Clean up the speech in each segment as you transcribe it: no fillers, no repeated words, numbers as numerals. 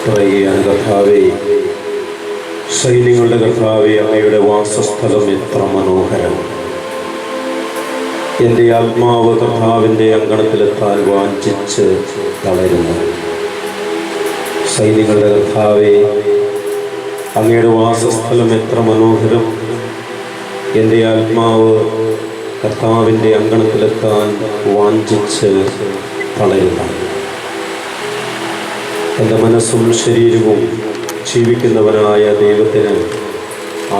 പറയുകയാണ്, കർത്താവേ, സൈന്യങ്ങളുടെ കർത്താവേ, അങ്ങയുടെ വാസസ്ഥലം എത്ര മനോഹരം. എൻ്റെ ആത്മാവ് കർത്താവിൻ്റെ അങ്കണത്തിലെത്താൻ വാഞ്ചിച്ച് തളരുന്നു. സൈന്യങ്ങളുടെ കർത്താവേ, അങ്ങയുടെ വാസസ്ഥലം എത്ര മനോഹരം. എൻ്റെ ആത്മാവ് കർത്താവിൻ്റെ അങ്കണത്തിലെത്താൻ വാഞ്ചിച്ച് തളരുന്നു. എൻ്റെ മനസ്സും ശരീരവും ജീവിക്കുന്നവനായ ദൈവത്തിന്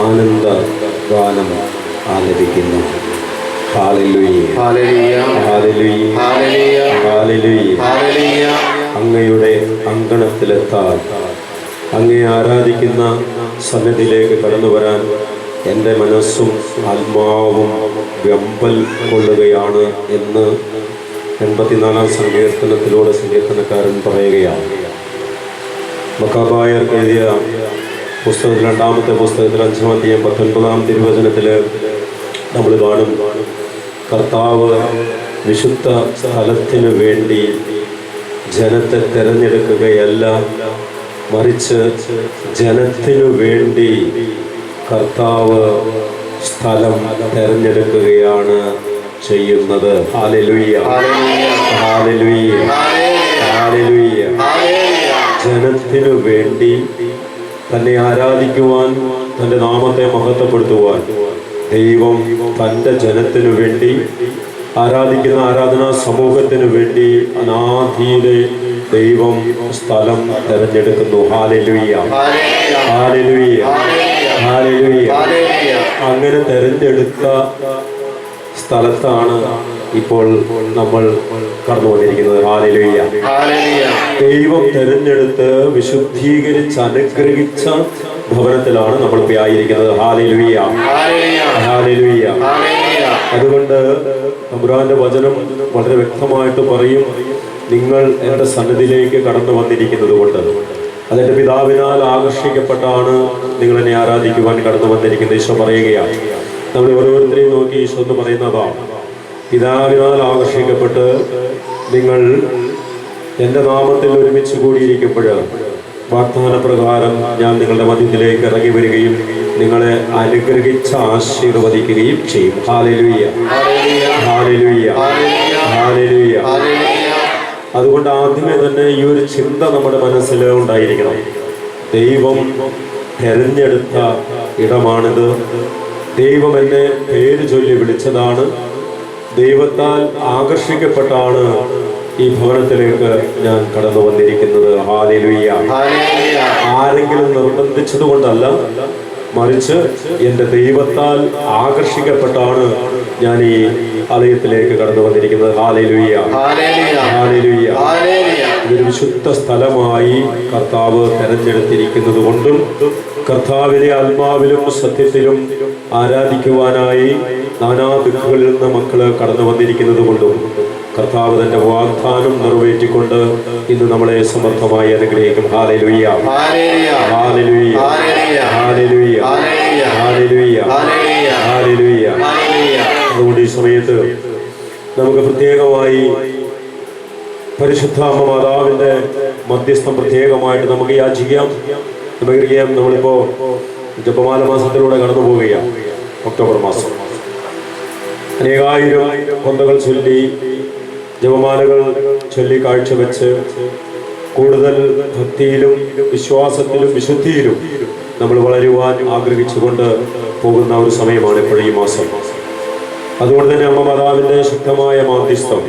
ആനന്ദ ഗാനം ആലപിക്കുന്നു. Hallelujah, hallelujah, hallelujah, hallelujah. അങ്ങയുടെ അങ്കണത്തിലെത്താൻ, അങ്ങയെ ആരാധിക്കുന്ന സന്നിധിയിലേക്ക് കടന്നു വരാൻ എൻ്റെ മനസ്സും ആത്മാവും വെമ്പൽ കൊള്ളുകയാണ് എന്ന് 84-ാം സങ്കീർത്തനത്തിലൂടെ സങ്കീർത്തനക്കാരൻ പറയുകയാണ്. മക്കാബായർ എഴുതിയ പുസ്തകത്തിൽ 2-ാമത്തെ പുസ്തകത്തിൽ 5-ാം അധ്യായം 19-ാം തിരുവചനത്തിൽ നമ്മൾ കാണും, കർത്താവ് വിശുദ്ധ സ്ഥലത്തിനു വേണ്ടി ജനത്തെ തിരഞ്ഞെടുക്കുകയല്ല, മറിച്ച് ജനത്തിനു വേണ്ടി കർത്താവ് സ്ഥലം തിരഞ്ഞെടുക്കുകയാണ് ചെയ്യുന്നത്. Hallelujah, hallelujah, hallelujah. ജനത്തിനു വേണ്ടി തന്നെ ആരാധിക്കുവാൻ, തൻ്റെ നാമത്തെ മഹത്വപ്പെടുത്തുവാൻ ദൈവം തൻ്റെ ജനത്തിനു വേണ്ടി, ആരാധിക്കുന്ന ആരാധനാ സമൂഹത്തിനു വേണ്ടി അനാദിയിലെ ദൈവം സ്ഥലം തിരഞ്ഞെടുക്കുന്നു. Hallelujah, hallelujah, hallelujah. അങ്ങനെ തിരഞ്ഞെടുത്ത സ്ഥലത്താണ് ഇപ്പോൾ നമ്മൾ കടന്നു വന്നിരിക്കുന്നത്. ഹല്ലേലൂയ. ദൈവം തിരഞ്ഞെടുത്ത് വിശുദ്ധീകരിച്ച് അനുഗ്രഹിച്ച ഭവനത്തിലാണ് നമ്മൾ ഇപ്പോൾ ആയിരിക്കുന്നത്. Hallelujah, hallelujah. അതുകൊണ്ട് തമ്പുരാന്റെ വചനം വളരെ വ്യക്തമായിട്ട് പറയും, നിങ്ങൾ എൻ്റെ സന്നിധിയിലേക്ക് കടന്നു വന്നിരിക്കുന്നത് കൊണ്ട്, അതെൻ്റെ പിതാവിനാൽ ആകർഷിക്കപ്പെട്ടാണ് നിങ്ങൾ എന്നെ ആരാധിക്കുവാൻ കടന്നു വന്നിരിക്കുന്നത്. ഈശോ പറയുകയാണ്, നമ്മൾ ഓരോരുത്തരെയും നോക്കി ഈശോ എന്ന് പറയുന്നതാണ്, പിതാവിനാൽ ആകർഷിക്കപ്പെട്ട് നിങ്ങൾ എൻ്റെ നാമത്തിൽ ഒരുമിച്ച് കൂടിയിരിക്കുമ്പോൾ വാഗ്ദാന പ്രകാരം ഞാൻ നിങ്ങളുടെ മധ്യത്തിലേക്ക് ഇറങ്ങി വരികയും നിങ്ങളെ അനുഗ്രഹിച്ച് ആശീർവദിക്കുകയും ചെയ്യും. Hallelujah, hallelujah, hallelujah. അതുകൊണ്ട് ആദ്യമേ തന്നെ ഈ ഒരു ചിന്ത നമ്മുടെ മനസ്സിൽ ഉണ്ടായിരിക്കണം. ദൈവം തെരഞ്ഞെടുത്ത ഇടമാണിത്. ദൈവം എന്നെ പേര് ചൊല്ലി വിളിച്ചതാണ്. ദൈവത്താൽ ആകർഷിക്കപ്പെട്ടാണ് ഈ ഭവനത്തിലേക്ക് ഞാൻ കടന്നു വന്നിരിക്കുന്നത്. ഹല്ലേലൂയ. ആരെങ്കിലും നിർബന്ധിച്ചത് കൊണ്ടല്ല, മറിച്ച് എൻ്റെ ദൈവത്താൽ ആകർഷിക്കപ്പെട്ടാണ് ഞാൻ ഈ ആലയത്തിലേക്ക് കടന്നു വന്നിരിക്കുന്നത്. Hallelujah, hallelujah. ഇതൊരു വിശുദ്ധ സ്ഥലമായി കർത്താവ് തെരഞ്ഞെടുത്തിരിക്കുന്നത് കൊണ്ടും, കർത്താവിനെ ആത്മാവിലും സത്യത്തിലും ആരാധിക്കുവാനായി നാനാ ദിക്കുകളിൽ നിന്ന് മക്കള് കടന്നു വന്നിരിക്കുന്നത് കൊണ്ടും കർത്താവ് തന്റെ വാഗ്ദാനം നിറവേറ്റിക്കൊണ്ട് ഇന്ന് നമ്മളെ സമർത്ഥമായി അനുഗ്രഹിക്കും. Hallelujah, hallelujah, hallelujah, hallelujah, hallelujah. അതുകൊണ്ട് ഈ സമയത്ത് നമുക്ക് പ്രത്യേകമായി പരിശുദ്ധ അമ്മ മാതാവിന്റെ മധ്യസ്ഥം പ്രത്യേകമായിട്ട് നമുക്ക് യാചിക്കാം. നമുക്കറിയാം, നമ്മളിപ്പോ ജപമാല മാസത്തിലൂടെ കടന്നു പോവുകയാണ്. ഒക്ടോബർ മാസം അനേകായിരം കൊന്തകൾ ചൊല്ലി, ജപമാലകൾ ചൊല്ലി കാഴ്ചവെച്ച് കൂടുതൽ ഭക്തിയിലും വിശ്വാസത്തിലും വിശുദ്ധിയിലും നമ്മൾ വളരുവാൻ ആഗ്രഹിച്ചുകൊണ്ട് പോകുന്ന ഒരു സമയമാണ് ഇപ്പോഴും ഈ മാസം. അതുകൊണ്ട് തന്നെ അമ്മ മാതാവിന്റെ ശക്തമായ മാധ്യസ്ഥം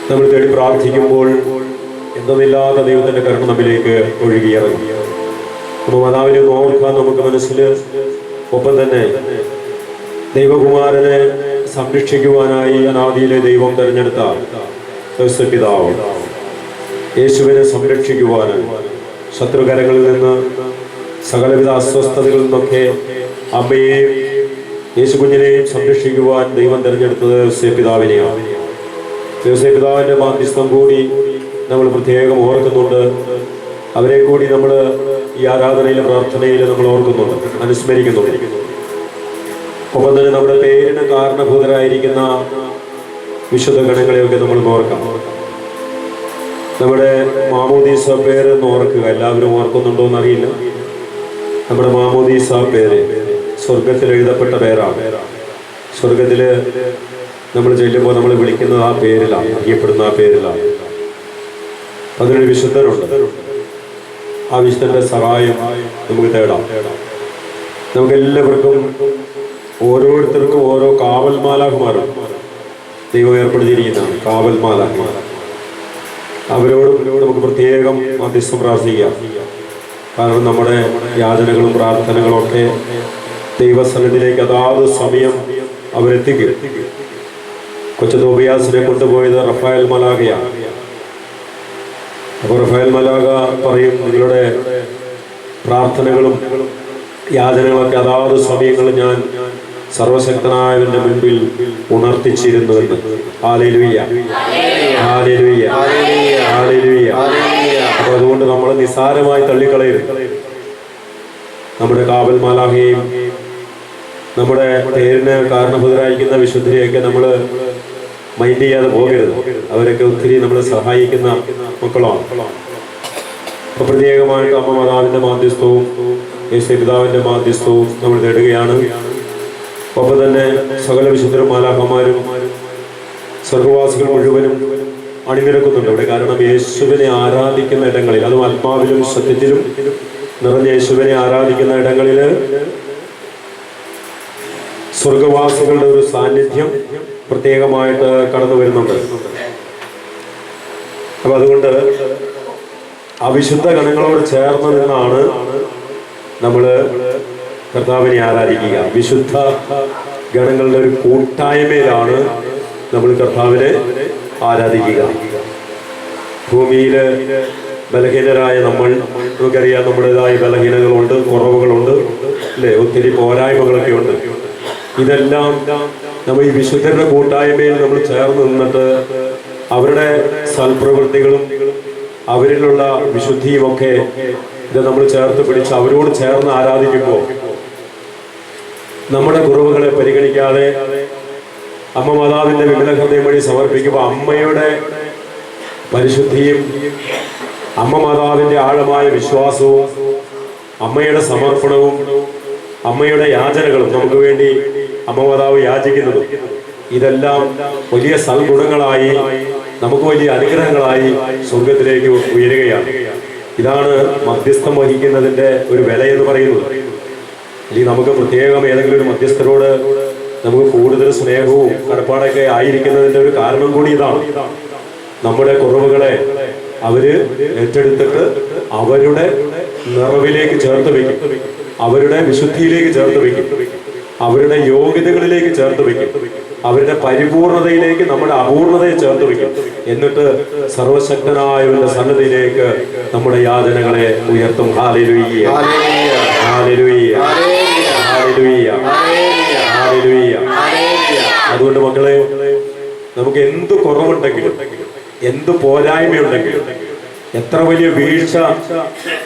നമ്മൾ തേടി പ്രാർത്ഥിക്കുമ്പോൾ എന്തെന്നില്ലാത്ത ദൈവത്തിന്റെ കരുണ നമ്മിലേക്ക് ഒഴുകിയിറങ്ങും. അമ്മ മാതാവിനെ ഓർക്കാൻ നമുക്ക് മനസ്സിൽ, ഒപ്പം തന്നെ ദൈവകുമാരനെ സംരക്ഷിക്കുവാനായി അനാദിയിലെ ദൈവം തെരഞ്ഞെടുത്ത പിതാവ് യേശുവിനെ സംരക്ഷിക്കുവാനും ശത്രുകരങ്ങളിൽ നിന്ന് സകലവിധ അസ്വസ്ഥതകളിൽ നിന്നൊക്കെ അമ്മയെയും യേശു കുഞ്ഞിനെയും സംരക്ഷിക്കുവാൻ ദൈവം തെരഞ്ഞെടുത്തത് യോസേപ്പ് പിതാവിനെയാണ്. യോസേപ്പ് പിതാവിന്റെ മാധ്യസ്ഥം കൂടി നമ്മൾ പ്രത്യേകം ഓർക്കുന്നുണ്ട്. അവരെ കൂടി നമ്മൾ ഈ ആരാധനയിലും പ്രാർത്ഥനയിലും നമ്മൾ ഓർക്കുന്നുണ്ട്, അനുസ്മരിക്കുന്നുണ്ട്. ഒപ്പം തന്നെ നമ്മുടെ പേരിന് കാരണഭൂതരായിരിക്കുന്ന വിശുദ്ധ ഗണങ്ങളെയൊക്കെ നമ്മൾ ഓർക്കാം. നമ്മുടെ മാമോദീസ പേരെന്ന് ഓർക്കുക. എല്ലാവരും ഓർക്കുന്നുണ്ടോ എന്നറിയില്ല. നമ്മുടെ മാമോദീസ പേര് സ്വർഗത്തിൽ എഴുതപ്പെട്ട പേരാണ്. സ്വർഗത്തിൽ നമ്മൾ ചെല്ലുമ്പോൾ നമ്മൾ വിളിക്കുന്നത് ആ പേരിലാണ്, അറിയപ്പെടുന്ന ആ പേരിലാണ്. അതിനൊരു വിശുദ്ധനുണ്ട്. ആ വിശുദ്ധന്റെ സഹായം നമുക്ക് തേടാം. നമുക്കെല്ലാവർക്കും ഓരോരുത്തർക്കും ഓരോ കാവൽ മാലാഖമാരുണ്ട്. ദൈവം ഏർപ്പെടുത്തിയിരിക്കുന്നതാണ് കാവൽ മാലാഖമാർ. അവരോടും നമുക്ക് പ്രത്യേകം മധ്യസ്ഥം പ്രാർത്ഥിക്കാം. കാരണം നമ്മുടെ യാചനകളും പ്രാർത്ഥനകളും ഒക്കെ ദൈവസന്നിധിയിലേക്ക് അതാത് സമയം അവരെത്തിക്കും. കൊച്ചു തോബിയാസിനെ കൊണ്ടുപോയത് റഫായൽ മലാഖയാണ്. അപ്പോൾ റഫായൽ മലാഖ പറയും, നിങ്ങളുടെ പ്രാർത്ഥനകളും യാചനകളൊക്കെ അതാത് സമയങ്ങളിൽ ഞാൻ സർവശക്തനായവന്റെ മുൻപിൽ ഉണർത്തിച്ചിരുന്നുവെന്ന്. Hallelujah, hallelujah, hallelujah. അപ്പൊ അതുകൊണ്ട് നമ്മൾ നിസ്സാരമായി തള്ളിക്കളയരുത്. നമ്മുടെ കാവൽ മാലാഖയെയും നമ്മുടെ പേരിന് കാരണഭൂതരായിരിക്കുന്ന വിശുദ്ധരെയൊക്കെ നമ്മൾ മൈൻഡ് ചെയ്യാതെ പോകരുത്. അവരൊക്കെ ഒത്തിരി നമ്മളെ സഹായിക്കുന്ന മക്കളാണ്. അപ്പൊ പ്രത്യേകമായിട്ട് അമ്മ മാതാവിന്റെ മാധ്യസ്ഥവും യേശുപിതാവിന്റെ മാധ്യസ്ഥവും നമ്മൾ തേടുകയാണ്. ഒപ്പം തന്നെ സകല വിശുദ്ധരും മാലാഖമാരും സ്വർഗവാസികൾ മുഴുവനും അണിനിരക്കുന്നുണ്ട് ഇവിടെ. കാരണം യേശുവിനെ ആരാധിക്കുന്ന ഇടങ്ങളിൽ, അതും ആത്മാവിലും സത്യത്തിലും നിറഞ്ഞ യേശുവിനെ ആരാധിക്കുന്ന ഇടങ്ങളിൽ സ്വർഗവാസികളുടെ ഒരു സാന്നിധ്യം പ്രത്യേകമായിട്ട് കടന്നു വരുന്നുണ്ട്. അപ്പൊ അതുകൊണ്ട് അവിശുദ്ധ ഗണങ്ങളോട് ചേർന്ന് നിന്നാണ് നമ്മൾ കർത്താവിനെ ആരാധിക്കുക. വിശുദ്ധ ഗണങ്ങളുടെ ഒരു കൂട്ടായ്മയിലാണ് നമ്മൾ കർത്താവിനെ ആരാധിക്കുക. ഭൂമിയിൽ ബലഹീനരായ നമുക്കറിയാം, നമ്മുടേതായ ബലഹീനതകളുണ്ട്, കുറവുകളുണ്ട്, അല്ലേ? ഒത്തിരി പോരായ്മകളൊക്കെ ഉണ്ട്. ഇതെല്ലാം നമ്മൾ ഈ വിശുദ്ധരുടെ കൂട്ടായ്മയിൽ നമ്മൾ ചേർന്ന് നിന്നിട്ട് അവരുടെ സൽപ്രവൃത്തികളും അവരിലുള്ള വിശുദ്ധിയും ഒക്കെ ഇത് നമ്മൾ ചേർത്ത് പിടിച്ച് അവരോട് ചേർന്ന് ആരാധിക്കുമ്പോൾ നമ്മുടെ കുറവുകളെ പരിഗണിക്കാതെ അമ്മ മാതാവിന്റെ വിമല ഹൃദയം വഴി സമർപ്പിക്കുമ്പോൾ അമ്മയുടെ പരിശുദ്ധിയും അമ്മ മാതാവിന്റെ ആഴമായ വിശ്വാസവും അമ്മയുടെ സമർപ്പണവും അമ്മയുടെ യാചനകളും നമുക്ക് വേണ്ടി അമ്മ മാതാവ് യാചിക്കുന്നതും ഇതെല്ലാം വലിയ സൽഗുണങ്ങളായി നമുക്ക് വലിയ അനുഗ്രഹങ്ങളായി സ്വർഗത്തിലേക്ക് ഉയരുകയാണ്. ഇതാണ് മധ്യസ്ഥം വഹിക്കുന്നതിന്റെ ഒരു വില എന്ന് പറയുന്നത്. അല്ലെങ്കിൽ നമുക്ക് പ്രത്യേകം ഏതെങ്കിലും ഒരു മധ്യസ്ഥരോട് നമുക്ക് കൂടുതൽ സ്നേഹവും കടപ്പാടൊക്കെ ആയിരിക്കുന്നതിന്റെ ഒരു കാരണം കൂടി ഇതാണ്. നമ്മുടെ കുറവുകളെ അവര് ഏറ്റെടുത്തിട്ട് അവരുടെ നിറവിലേക്ക് ചേർത്ത് വയ്ക്കും, അവരുടെ വിശുദ്ധിയിലേക്ക് ചേർത്ത് വയ്ക്കും, അവരുടെ യോഗ്യതകളിലേക്ക് ചേർത്ത് വയ്ക്കും, അവരുടെ പരിപൂർണതയിലേക്ക് നമ്മുടെ അപൂർണതയെ ചേർത്ത് വയ്ക്കും. എന്നിട്ട് സർവശക്തനായവന്റെ സന്നദ്ധിയിലേക്ക് നമ്മുടെ യാതനകളെ ഉയർത്തും. Hallelujah, hallelujah, hallelujah, hallelujah. അതുകൊണ്ട് മക്കളെ, നമുക്ക് എന്ത് കുറവുണ്ടെങ്കിലും എന്ത് പോരായ്മയുണ്ടെങ്കിലും എത്ര വലിയ വീഴ്ച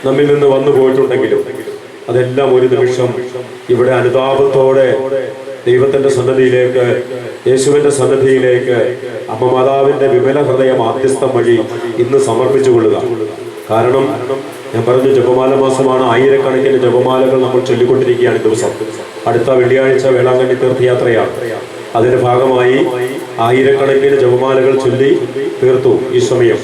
നമ്മിൽ നിന്ന് വന്നു പോയിട്ടുണ്ടെങ്കിലും അതെല്ലാം ഒരു നിമിഷം ഇവിടെ അനുതാപത്തോടെ ദൈവത്തിന്റെ സന്നദ്ധിയിലേക്ക്, യേശുവിന്റെ സന്നദ്ധിയിലേക്ക് അമ്മ മാതാവിന്റെ വിമല ഹൃദയ മാധ്യസ്ഥം വഴി ഇന്ന് സമർപ്പിച്ചു കൊള്ളുക. കാരണം ഞാൻ പറഞ്ഞു, ജപമാല മാസമാണ്. ആയിരക്കണക്കിന് ജപമാലകൾ നമ്മൾ ചൊല്ലിക്കൊണ്ടിരിക്കുകയാണ് ദിവസം. അടുത്ത വെള്ളിയാഴ്ച വേളാങ്കണ്ണി തീർത്ഥയാത്രയാണ്. അതിന്റെ ഭാഗമായി ആയിരക്കണക്കിന് ജപമാലകൾ ചൊല്ലി തീർത്തു. ഈ സമയം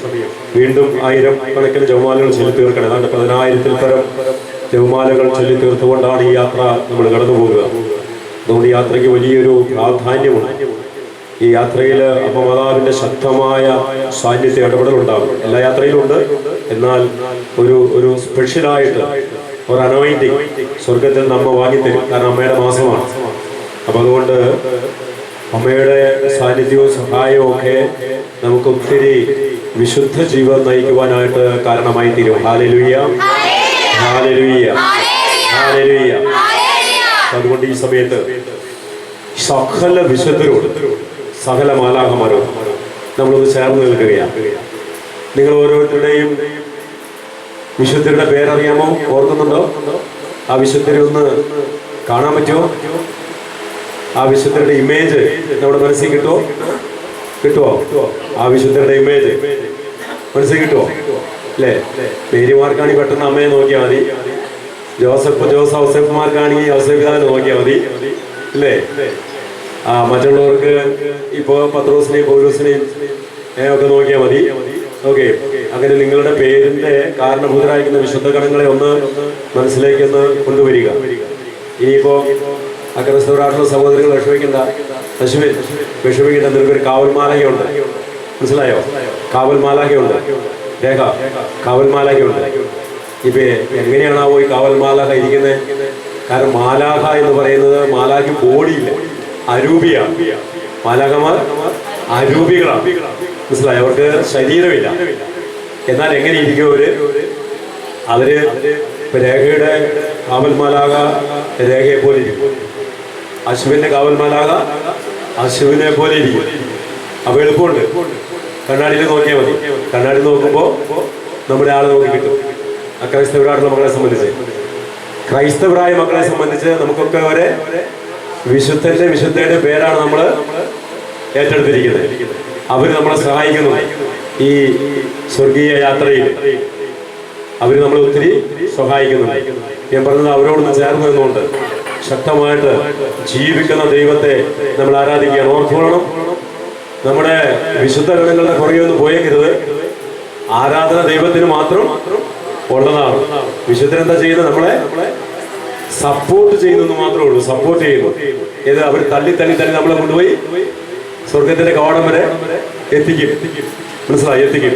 വീണ്ടും ആയിരക്കണക്കിന് ജപമാലകൾ ചൊല്ലി തീർക്കണം. ഏതാണ്ട് 10,000-ൽ പരം ജപമാലകൾ ചൊല്ലി തീർത്തുകൊണ്ടാണ് ഈ യാത്ര നമ്മൾ കടന്നു പോകുക. അതുകൊണ്ട് യാത്രയ്ക്ക് വലിയൊരു പ്രാധാന്യമുണ്ട്. ഈ യാത്രയിൽ അമ്മ മാതാവിന്റെ ശക്തമായ സാന്നിധ്യ ഇടപെടലുണ്ടാകും. എല്ലാ യാത്രയിലും ഉണ്ട്. എന്നാൽ ഒരു സ്പെഷ്യലായിട്ട് ഒരു അനോയിന്റിങ് സ്വർഗത്തിൽ നമ്മ വാങ്ങിത്തരും. കാരണം അമ്മയുടെ മാസമാണ്. അപ്പൊ അതുകൊണ്ട് അമ്മയുടെ സാന്നിധ്യവും സഹായവും ഒക്കെ നമുക്ക് ഒത്തിരി വിശുദ്ധ ജീവിതം നയിക്കുവാനായിട്ട് കാരണമായി തീരും. Hallelujah, hallelujah, hallelujah. അതുകൊണ്ട് ഈ സമയത്ത് സകല വിശുദ്ധരോട്, സകല മാലാഖമാരോട് നമ്മളൊന്ന് ചേർന്ന് നിൽക്കുകയാണ്. നിങ്ങൾ ഓരോരുത്തരുടെയും വിശുദ്ധരുടെ പേരറിയാമോ? ഓർക്കുന്നുണ്ടോ? ആ വിശുദ്ധരെ ഒന്ന് കാണാൻ പറ്റുമോ? ആ വിശുദ്ധരുടെ ഇമേജ് നമ്മുടെ മനസ്സിൽ കിട്ടുമോ? ആ വിശുദ്ധരുടെ ഇമേജ് മനസ്സിൽ കിട്ടുമോ? അല്ലേ? മേരിമാർക്കാണെങ്കിൽ പെട്ടെന്ന് അമ്മയെ നോക്കിയാൽ മതി, ഔസേപ്പുമാർക്കാണെങ്കിൽ ഔസേപ്പിതാവിനെ നോക്കിയാൽ മതി, അല്ലേ? മറ്റുള്ളവർക്ക് ഇപ്പോ പത്രോസിനെയും പൗലോസിനെയും ഒക്കെ നോക്കിയാൽ മതി. ഓക്കെ, അങ്ങനെ നിങ്ങളുടെ പേരിന്റെ കാരണഭൂതരായിരിക്കുന്ന വിശുദ്ധ ഗണങ്ങളെ ഒന്ന് മനസ്സിലേക്കൊന്ന് കൊണ്ടുവരിക. ഇനിയിപ്പോ ക്രൈസ്തവരായിട്ടുള്ള സഹോദരങ്ങൾ വിഷമിക്കണ്ട, വിഷമിക്കണ്ട. നിനക്കൊരു കാവൽമാലകയുണ്ട്, മനസ്സിലായോ? കാവൽമാലകയുണ്ട്, രേഖ കാവൽമാലകയുണ്ട്. ഇപ്പൊ എങ്ങനെയാണാവോ ഈ കാവൽമാലാഖ ഇരിക്കുന്നത്? കാരണം മാലാഖ എന്ന് പറയുന്നത് മാലാഖി ബോഡിയില്ല, അരൂപിയാണ്. മാലാഖമാർ അരൂപികളാണ്, മനസ്സിലായോ? അവർക്ക് ശരീരമില്ല. എന്നാൽ എങ്ങനെ ഇരിക്കും അവര് രേഖയുടെ കാവൽമാലാഖ രേഖയെ പോലെ ഇരിക്കും, അശ്വിന്റെ കാവൽമാലാഖ അശ്വിനെ പോലെ ഇരിക്കും. അപ്പൊ എളുപ്പമുണ്ട്, കണ്ണാടിയിൽ നോക്കിയാൽ മതി. കണ്ണാടി നോക്കുമ്പോൾ നമ്മുടെ ആളെ നോക്കി കിട്ടും. ക്രൈസ്തവരായിട്ടുള്ള മക്കളെ ക്രൈസ്തവരായ മക്കളെ സംബന്ധിച്ച് നമുക്കൊക്കെ ഒരു വിശുദ്ധയുടെ പേരാണ് നമ്മൾ ഏറ്റെടുത്തിരിക്കുന്നത്. അവർ നമ്മളെ സഹായിക്കുന്നു ഈ സ്വർഗീയ യാത്രയിൽ. അവർ നമ്മളെ ഒത്തിരി സഹായിക്കുന്നുണ്ട്. ഞാൻ പറഞ്ഞത് അവരോടൊന്ന് ചേർന്ന് നിന്നുകൊണ്ട് ശക്തമായിട്ട് ജീവിക്കുന്ന ദൈവത്തെ നമ്മൾ ആരാധിക്കുകയാണ്. ഓർത്തോളണം, നമ്മുടെ വിശുദ്ധ ഗണങ്ങളുടെ പുറകെയൊന്നും പോയേക്കരുത്. ആരാധന ദൈവത്തിന് മാത്രം ഉള്ളതാണ്. വിശുദ്ധരെന്താ ചെയ്യുന്നത്? നമ്മളെ സപ്പോർട്ട് ചെയ്യുന്നു മാത്രമേ ഉള്ളൂ. സപ്പോർട്ട് ചെയ്യുന്നു. ഏത് അവർ തള്ളി നമ്മളെ കൊണ്ടുപോയി സ്വർഗത്തിന്റെ കവാടം വരെ എത്തിക്കും. മനസ്സിലായി? എത്തിക്കും.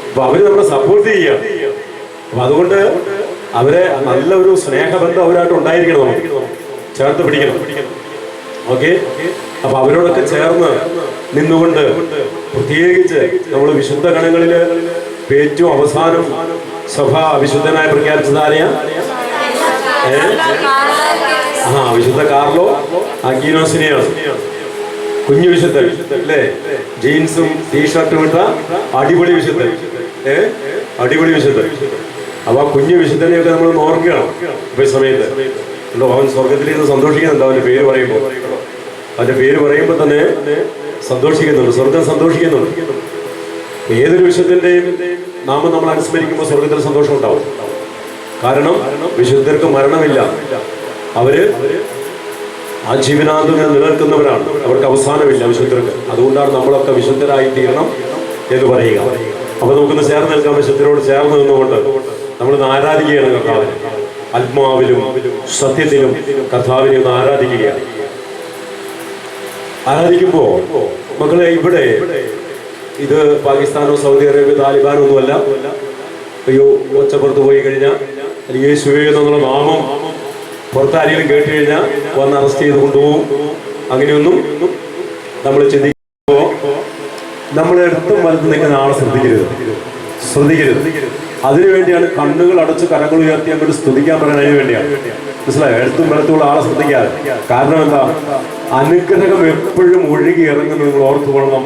അപ്പൊ അവര് നമ്മളെ സപ്പോർട്ട് ചെയ്യുക. അപ്പൊ അതുകൊണ്ട് അവരെ നല്ലൊരു സ്നേഹബന്ധം അവരായിട്ട് ഉണ്ടായിരിക്കണം, നമുക്ക് ചേർത്ത് പിടിക്കണം. ഓക്കെ, അപ്പൊ അവരോടൊക്കെ ചേർന്ന് നിന്നുകൊണ്ട് പ്രത്യേകിച്ച് നമ്മൾ വിശുദ്ധ ഗണങ്ങളില് ഏറ്റവും അവസാനം സഭ വിശുദ്ധനായി പ്രഖ്യാപിച്ചതാരെയാ? വിശുദ്ധ കാർലോ അഗീനോസിനെയാണ്. കുഞ്ഞു വിശുദ്ധൻ, അല്ലേ? ജീൻസും ടീഷർട്ടും ഇട്ട അടിപൊളി വിശുദ്ധൻ, അടിപൊളി വിശുദ്ധൻ. അപ്പൊ ആ കുഞ്ഞു വിശുദ്ധനെയൊക്കെ നമ്മൾ ഓർക്കുകയാണ് ഇപ്പൊ ഈ സമയത്ത്. അവൻ സ്വർഗത്തിലിരുന്ന് സന്തോഷിക്കുന്നുണ്ട്. അവന്റെ പേര് പറയുമ്പോൾ തന്നെ സന്തോഷിക്കുന്നുണ്ട്. സ്വർഗം സന്തോഷിക്കുന്നുണ്ട്. ഏതൊരു വിശുദ്ധന്റെയും നാമം നമ്മൾ അനുസ്മരിക്കുമ്പോൾ സ്വർഗത്തിൽ സന്തോഷം ഉണ്ടാവും. കാരണം വിശുദ്ധർക്ക് മരണമില്ല, അവര് ആജീവനാന്തം നിലനിൽക്കുന്നവരാണ്, അവർക്ക് അവസാനമില്ല വിശുദ്ധർക്ക്. അതുകൊണ്ടാണ് നമ്മളൊക്കെ വിശുദ്ധരായി തീരണം എന്ന് പറയുക. അപ്പൊ നമുക്കൊന്ന് ചേർന്ന് നിൽക്കാം. വിശുദ്ധരോട് ചേർന്ന് നിന്നുകൊണ്ട് നമ്മളിന്ന് ആരാധിക്കുകയാണ് കർത്താവിനെ. ആത്മാവിലും സത്യത്തിലും കർത്താവിനെ ഒന്ന് ആരാധിക്കുകയാണ്. ആരാധിക്കുമ്പോ മക്കളെ, ഇവിടെ ഇത് പാകിസ്ഥാനോ സൗദി അറേബ്യ താലിബാനോ ഒന്നുമല്ല. അയ്യോ, ഒച്ചപ്പുറത്ത് പോയി കഴിഞ്ഞാൽ അല്ലെങ്കിൽ യേശുവേ എന്നുള്ള നാമം പുറത്താരെങ്കിലും കേട്ട് കഴിഞ്ഞാൽ വന്ന് അറസ്റ്റ് ചെയ്ത് കൊണ്ടുപോകും. അങ്ങനെയൊന്നും നമ്മൾ ചിന്തിക്കുമ്പോ നമ്മൾ എടുത്തും വലത്ത് നിൽക്കുന്ന ആളെ ശ്രദ്ധിക്കരുത്. അതിനുവേണ്ടിയാണ് കണ്ണുകൾ അടച്ച് കരങ്ങൾ ഉയർത്തി അങ്ങോട്ട് സ്തുതിക്കാൻ പറയുന്നതിന് വേണ്ടിയാണ്. മനസ്സിലായോ? എടുത്തും വലത്തുള്ള ആളെ ശ്രദ്ധിക്കാതെ. കാരണം എന്താ? അനുഗ്രഹം എപ്പോഴും ഒഴുകി ഇറങ്ങുന്നത് നിങ്ങൾ ഓർത്തുകൊള്ളണം.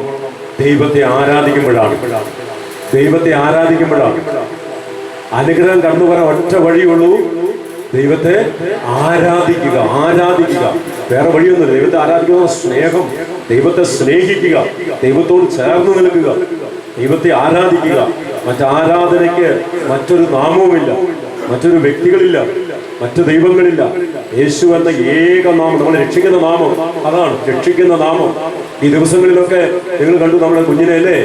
ദൈവത്തെ ആരാധിക്കുമ്പോഴാണ്. അനുഗ്രഹം കടന്നു വരാൻ ഒറ്റ വഴിയുള്ളൂ, ദൈവത്തെ ആരാധിക്കുക. വേറെ വഴിയൊന്നുമില്ല. ദൈവത്തെ ആരാധിക്കുക, സ്നേഹം, ദൈവത്തെ സ്നേഹിക്കുക, ദൈവത്തോട് ചേർന്ന് നിൽക്കുക, ദൈവത്തെ ആരാധിക്കുക. മറ്റാരാധനയ്ക്ക് മറ്റൊരു നാമവുമില്ല, മറ്റൊരു വ്യക്തികളില്ല, മറ്റു ദൈവങ്ങളില്ല. യേശു എന്ന ഏക നാമം, നമ്മളെ രക്ഷിക്കുന്ന നാമം, അതാണ് രക്ഷിക്കുന്ന നാമം. ഈ ദിവസങ്ങളിലൊക്കെ നിങ്ങൾ കണ്ടു നമ്മുടെ കുഞ്ഞിനെ, അല്ലേ?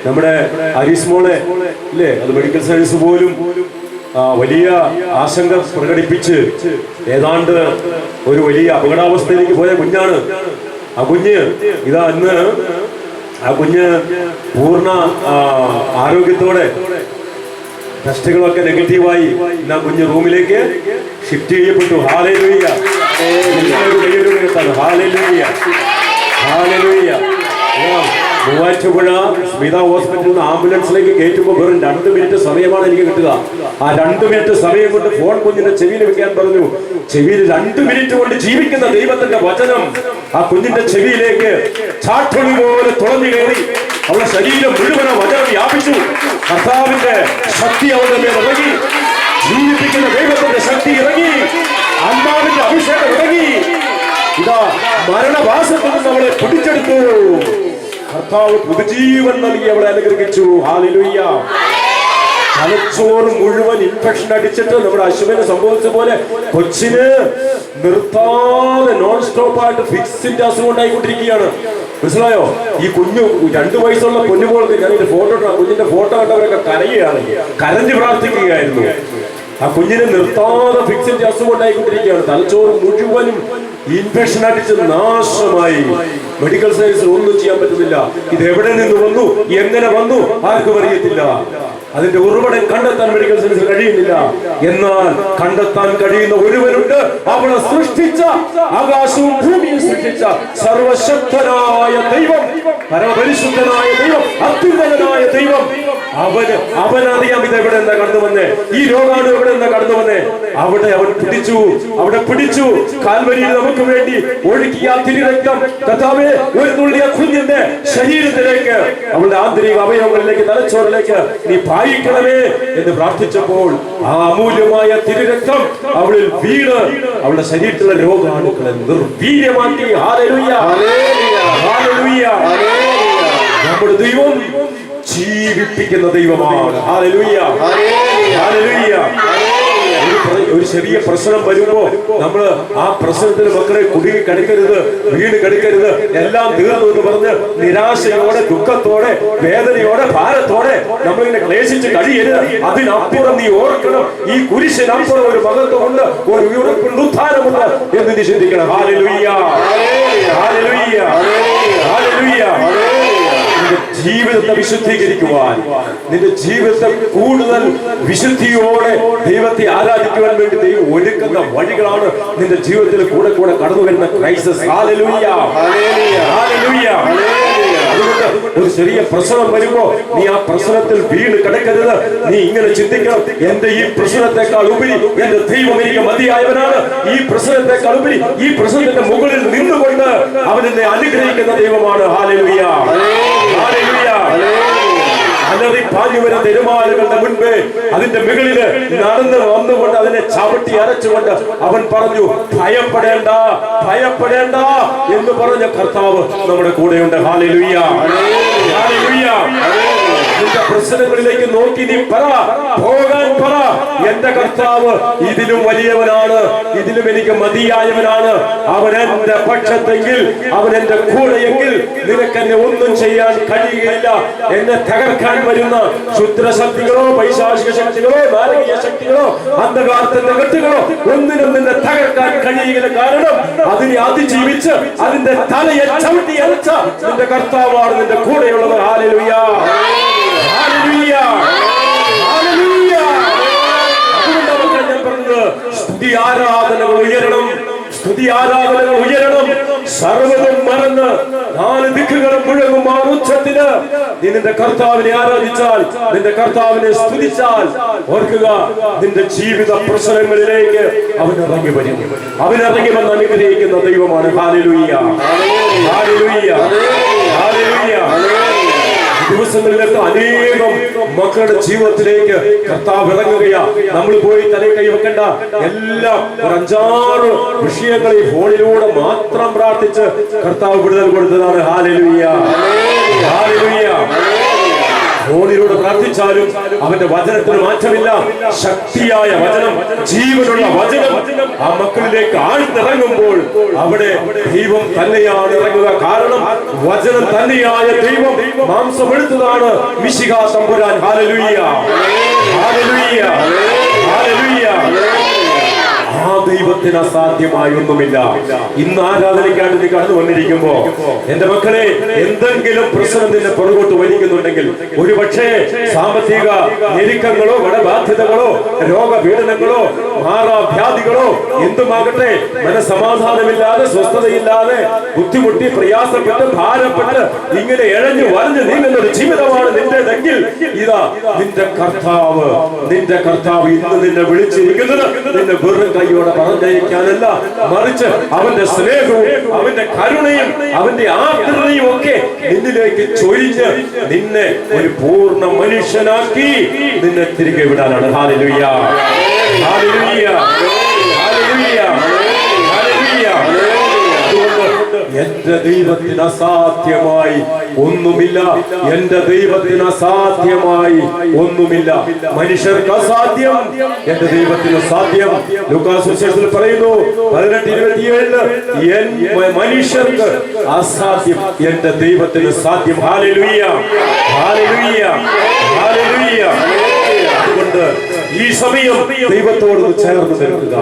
നമ്മുടെ അരീസ്മോളെ, അല്ലേ? അത് മെഡിക്കൽ സയൻസ് പോലും വലിയ ആശങ്ക പ്രകടിപ്പിച്ച് ഏതാണ്ട് ഒരു വലിയ അപകടാവസ്ഥയിലേക്ക് പോയ കുഞ്ഞാണ് ആ കുഞ്ഞ്. ഇതാ ഇന്ന് ആ കുഞ്ഞ് പൂർണ്ണ ആരോഗ്യത്തോടെ, ടെസ്റ്റുകളൊക്കെ നെഗറ്റീവായി ഇന്ന് ആ കുഞ്ഞ് റൂമിലേക്ക് ഷിഫ്റ്റ് ചെയ്യപ്പെട്ടു. Hallelujah, hallelujah. മൂവാറ്റുപുഴ സ്മിത ഹോസ്പിറ്റലിൽ നിന്ന് ആംബുലൻസിലേക്ക് കയറ്റുമ്പോൾ വെറും 2 മിനിറ്റ് സമയമാണ് എനിക്ക് കിട്ടുക. ആ 2 മിനിറ്റ് സമയം കൊണ്ട് ഫോൺ കുഞ്ഞിന്റെ ചെവിയിൽ വെക്കാൻ പറഞ്ഞു. ചെവിയിൽ 2 മിനിറ്റ് കൊണ്ട് ജീവിക്കുന്ന ദൈവത്തിന്റെ വചനം ആ കുഞ്ഞിന്റെ ചെവിയിലേക്ക് ചാട്ടുളി പോലെ തുറന്നു കയറി അവളുടെ ശരീരം മുഴുവനും വചനം വ്യാപിച്ചു. കർത്താവിന്റെ ശക്തി അവളുടെ മേൽ ഇറങ്ങി, ജീവിപ്പിക്കുന്ന ദൈവത്തിന്റെ ശക്തി ഇറങ്ങി, ആത്മാവിന്റെ അഭിഷേകം ഇറങ്ങി. ഇതാ മരണവാസത്തിൽ നിന്ന് അവളെ പിടിച്ചെടുത്തു. കർത്താവ് പുതുജീവൻ നൽകി അവളെ അനുഗ്രഹിച്ചു. ഹല്ലേലൂയ. തലച്ചോറ് മുഴുവൻ ഇൻഫെക്ഷൻ അടിച്ചിട്ട് നമ്മുടെ അശ്വന് സംഭവിച്ച പോലെ കൊച്ചിന് നിർത്താതെ നോൺ സ്റ്റോപ്പ് ആയിട്ട് ഫിക്സിന്റെ അസുഖം ഉണ്ടായിക്കൊണ്ടിരിക്കുകയാണ്. മനസ്സിലായോ? ഈ കുഞ്ഞു 2 വയസ്സുള്ള കുഞ്ഞുപോൾക്ക് ഞാൻ കുഞ്ഞിന്റെ ഫോട്ടോ കണ്ടവരൊക്കെ കരയുകയാണ്, കരഞ്ഞു പ്രാർത്ഥിക്കുകയായിരുന്നു. ആ കുഞ്ഞിനെ നിർത്താതെ ഫിക്സിന്റെ അസുഖം ഉണ്ടായിക്കൊണ്ടിരിക്കുകയാണ്. തലച്ചോറ് മുഴുവനും ഇൻഫെക്ഷൻ അടിച്ച് നാശമായി. മെഡിക്കൽ സയൻസിൽ ഒന്നും ചെയ്യാൻ പറ്റുന്നില്ല. ഇത് എവിടെ നിന്ന് വന്നു, എങ്ങനെ വന്നു, ആർക്കും അറിയത്തില്ല. അതിന്റെ ഉറവിടം കണ്ടെത്താൻ മെഡിക്കൽ സയൻസിൽ കഴിയുന്നില്ല. എന്നാൽ കണ്ടെത്താൻ കഴിയുന്ന ഒരുവനുണ്ട്. അവളെ സൃഷ്ടിച്ച, ആകാശവും ഭൂമിയും സൃഷ്ടിച്ച സർവശക്തനായ ദൈവം, പരമപരിശുദ്ധനായ ദൈവം, അത്യുന്നതനായ ദൈവം. അവനറിയാം ഇത് എവിടെ നിന്നാ കടന്നു വന്നേ, ഈ രോഗാണു എവിടെ നിന്നാ കടന്നു വന്നേ. അവിടെ പിടിച്ചു കാൽവരിയിൽ നമുക്ക് വേണ്ടി ഒഴുകിയ തിരുരക്തം കർത്താവേ ഒരു തുള്ളിയ കുഞ്ഞിന്റെ ശരീരത്തിലേക്ക്, അവളുടെ ആന്തരിക അവയവങ്ങളിലേക്ക്, തലച്ചോറിലേക്ക് നീ പായിക്കണമേ എന്ന് പ്രാർത്ഥിച്ചപ്പോൾ ആ അമൂല്യമായ തിരുരക്തം അവളിൽ വീണ് അവളുടെ ശരീരത്തിലുള്ള രോഗാണുക്കളെ നിർവീര്യമാക്കി. Hallelujah, hallelujah. നമ്മുടെ ദൈവം ജീവിപ്പിക്കുന്ന ദൈവമാണ്. Hallelujah, hallelujah. ഒരു ചെറിയ പ്രശ്നം വരുമ്പോ നമ്മള് ആ പ്രശ്നത്തിന് മക്കളെ കുടുങ്ങി കിടക്കരുത്, വീണ് കിടക്കരുത്, എല്ലാം തീർന്നു എന്ന് പറഞ്ഞ് നിരാശയോടെ, ദുഃഖത്തോടെ, വേദനയോടെ, ഭാരത്തോടെ നമ്മളിങ്ങനെ ക്ലേശിച്ച് കഴിയരുത്. അതിനപ്പുറം നീ ഓർക്കണം, ഈ കുരിശിനപ്പുറം ഒരു മഹത്വമുണ്ട്, ഒരു ഉദ്ധാരമുണ്ട് എന്ന് നീ ചിന്തിക്കണം. Hallelujah, hallelujah, hallelujah. നിന്റെ ജീവിതത്തെ വിശുദ്ധീകരിക്കുവാൻ, നിന്റെ ജീവിതത്തെ കൂടുതൽ വിശുദ്ധിയോടെ ദൈവത്തെ ആരാധിക്കുവാൻ വേണ്ടി ദൈവം ഒരുക്കുന്ന വഴികളാണ് നിന്റെ ജീവിതത്തിൽ കൂടെ കൂടെ കടന്നു വരുന്ന ക്രൈസിസ്. Hallelujah, hallelujah. അതുകൊണ്ട് ഒരു ചെറിയ പ്രശ്നം വരുമ്പോ നീ ആ പ്രശ്നത്തിൽ വീണ് കിടക്കരുത്. നീ ഇങ്ങനെ ചിന്തിക്കണം, എന്റെ ഈ പ്രശ്നത്തെക്കാൾ ഉപരി എന്റെ ദൈവം എനിക്ക് മതിയായവനാണ്. ഈ പ്രശ്നത്തെക്കാൾ ഉപരി ഈ പ്രശ്നത്തിന്റെ മുകളിൽ നിന്നുകൊണ്ട് അവൻ എന്നെ അനുഗ്രഹിക്കുന്ന ദൈവമാണ്. Hallelujah, hallelujah. അലറിപ്പാഞ്ഞു വരുന്ന തിരമാലകളുടെ മുൻപേ അതിന്റെ മുകളില് നടന്ന് വന്നുകൊണ്ട് അതിനെ ചവിട്ടി അരച്ചുകൊണ്ട് അവൻ പറഞ്ഞു, ഭയപ്പെടേണ്ട, ഭയപ്പെടേണ്ട എന്ന് പറഞ്ഞ കർത്താവ് നമ്മുടെ കൂടെയുണ്ട്. Hallelujah, hallelujah. നിന്റെ പ്രശ്നങ്ങളിലേക്ക് നോക്കി നീ പറ, പോകാൻ പറ, എന്റെ കർത്താവ് ഇതിലും വലിയവനാണ്, ഇതിലും എനിക്ക് മതിയായവനാണ്. അവൻ എന്റെ പക്ഷത്തെങ്കിൽ, അവൻ എന്റെ കൂടെയെങ്കിൽ നിനക്ക് എന്നെ ഒന്നും ചെയ്യാൻ കഴിയുകയില്ല. എന്നെ തകർക്കാൻ വരുന്ന ക്ഷുദ്രശക്തികളോ, പൈശാചിക ശക്തികളോ, നാരകീയ ശക്തികളോ, അന്ധകാരത്തിന്റെ കെട്ടുകളോ ഒന്നിനും നിന്നെ തകർക്കാൻ കഴിയുകയില്ല. കാരണം അതിനെ അതിജീവിച്ച് അതിന്റെ തലയെ ചവിട്ടി അരച്ച നിന്റെ കർത്താവാണ് നിന്റെ കൂടെയുള്ളത്. Hallelujah, hallelujah, hallelujah. അതുകൊണ്ടാണ് ഞാൻ പറഞ്ഞത്, സ്തുതി ആരാധനകൾ ഉയരണം, സ്തുതി ആരാധനകൾ ഉയരണം. സർവ്വതും മറന്ന് 4 ദിക്കുകളും മുഴങ്ങും ആ ഉച്ചത്തിന് നീ നിന്റെ കർത്താവിനെ ആരാധിച്ചാൽ, നിന്റെ കർത്താവിനെ സ്തുതിച്ചാൽ, ഓർക്കുക, നിന്റെ ജീവിത പ്രശ്നങ്ങളിലേക്ക് അവൻ ഇറങ്ങി വരും. അവൻ ഇറങ്ങി വന്ന് അനുഗ്രഹിക്കുന്ന ദൈവമാണ്. Hallelujah, hallelujah, hallelujah. ദിവസങ്ങളിലൊക്കെ അനേകം മക്കളുടെ ജീവിതത്തിലേക്ക് കർത്താവ് ഇറങ്ങുകയാ. നമ്മൾ പോയി തലേ കൈ വെക്കണ്ട. എല്ലാം ഒരു 5-6 വിഷയങ്ങൾ ഈ ഫോണിലൂടെ മാത്രം പ്രാർത്ഥിച്ച് കർത്താവ് വിടുതൽ കൊടുത്തതാണ്. Hallelujah, hallelujah. ഫോണിലൂടെ പ്രാർത്ഥിച്ചാലും അവന്റെ വചനത്തിന് മാറ്റമില്ല. ശക്തിയായ വചനം, ജീവനുള്ള വചനം ആ മക്കളിലേക്ക് ആഴ്ന്നിറങ്ങുമ്പോൾ അവിടെ ദൈവം തന്നെയാണ് ഇറങ്ങുക. കാരണം വചനം തന്നെയായ ദൈവം മാംസമെടുത്തതാണ് മിശിഹാ തമ്പുരാൻ. Hallelujah, hallelujah, hallelujah. ആ ദൈവത്തിന് അസാധ്യമായി ഒന്നുമില്ല. ഇന്ന് ആരാധനയ്ക്കായിട്ട് നീ കടന്നു വന്നിരിക്കുമ്പോ എന്റെ മക്കളെ, എന്തെങ്കിലും പ്രശ്നം നിന്നെ പുറകോട്ട് വലിക്കുന്നുണ്ടെങ്കിൽ, ഒരുപക്ഷെ സാമ്പത്തിക ഞെരുക്കങ്ങളോ, കടബാധ്യതകളോ, രോഗപീഡനങ്ങളോ, മാറാവ്യാധികളോ എന്തുമാകട്ടെ, മനസമാധാനമില്ലാതെ, സ്വസ്ഥതയില്ലാതെ, ബുദ്ധിമുട്ടി, പ്രയാസപ്പെട്ട്, ഭാരപ്പെട്ട് ഇങ്ങനെ ഇഴഞ്ഞു വരഞ്ഞു നീങ്ങുന്ന ഒരു ജീവിതമാണ് നിന്റേതെങ്കിൽ, ഇതാ നിന്റെ കർത്താവ്, നിന്റെ കർത്താവ് ഇന്ന് നിന്നെ വിളിച്ചിരിക്കുന്നത് നിന്നെ വെറും കൈയോടെ പറഞ്ഞയക്കാനല്ല, മറിച്ച് അവന്റെ സ്നേഹവും അവന്റെ കരുണയും അവന്റെ ആർദ്രതയും ഒക്കെ നിന്നിലേക്ക് ചൊരിഞ്ഞ് നിന്നെ ഒരു പൂർണ്ണ മനുഷ്യനാക്കി നിന്നെ തിരികെ വിടാനാണ്. Hallelujah, hallelujah, hallelujah, hallelujah. അതുകൊണ്ട് എന്റെ ദൈവത്തിന് അസാധ്യമായി ഒന്നുമില്ല. എന്റെ ദൈവത്തിന് അസാധ്യമായി ഒന്നുമില്ല. മനുഷ്യർക്ക് അസാധ്യം, എന്റെ ദൈവത്തിന് സാധ്യം. ലൂക്കാസ് സുവിശേഷത്തിൽ പറയുന്നു 18:27 മനുഷ്യർക്ക് അസാധ്യം, എന്റെ ദൈവത്തിന് സാധ്യം. Hallelujah, hallelujah, hallelujah. അതുകൊണ്ട് ഈ സമയം ദൈവത്തോട് ചേർന്ന് നിൽക്കുക.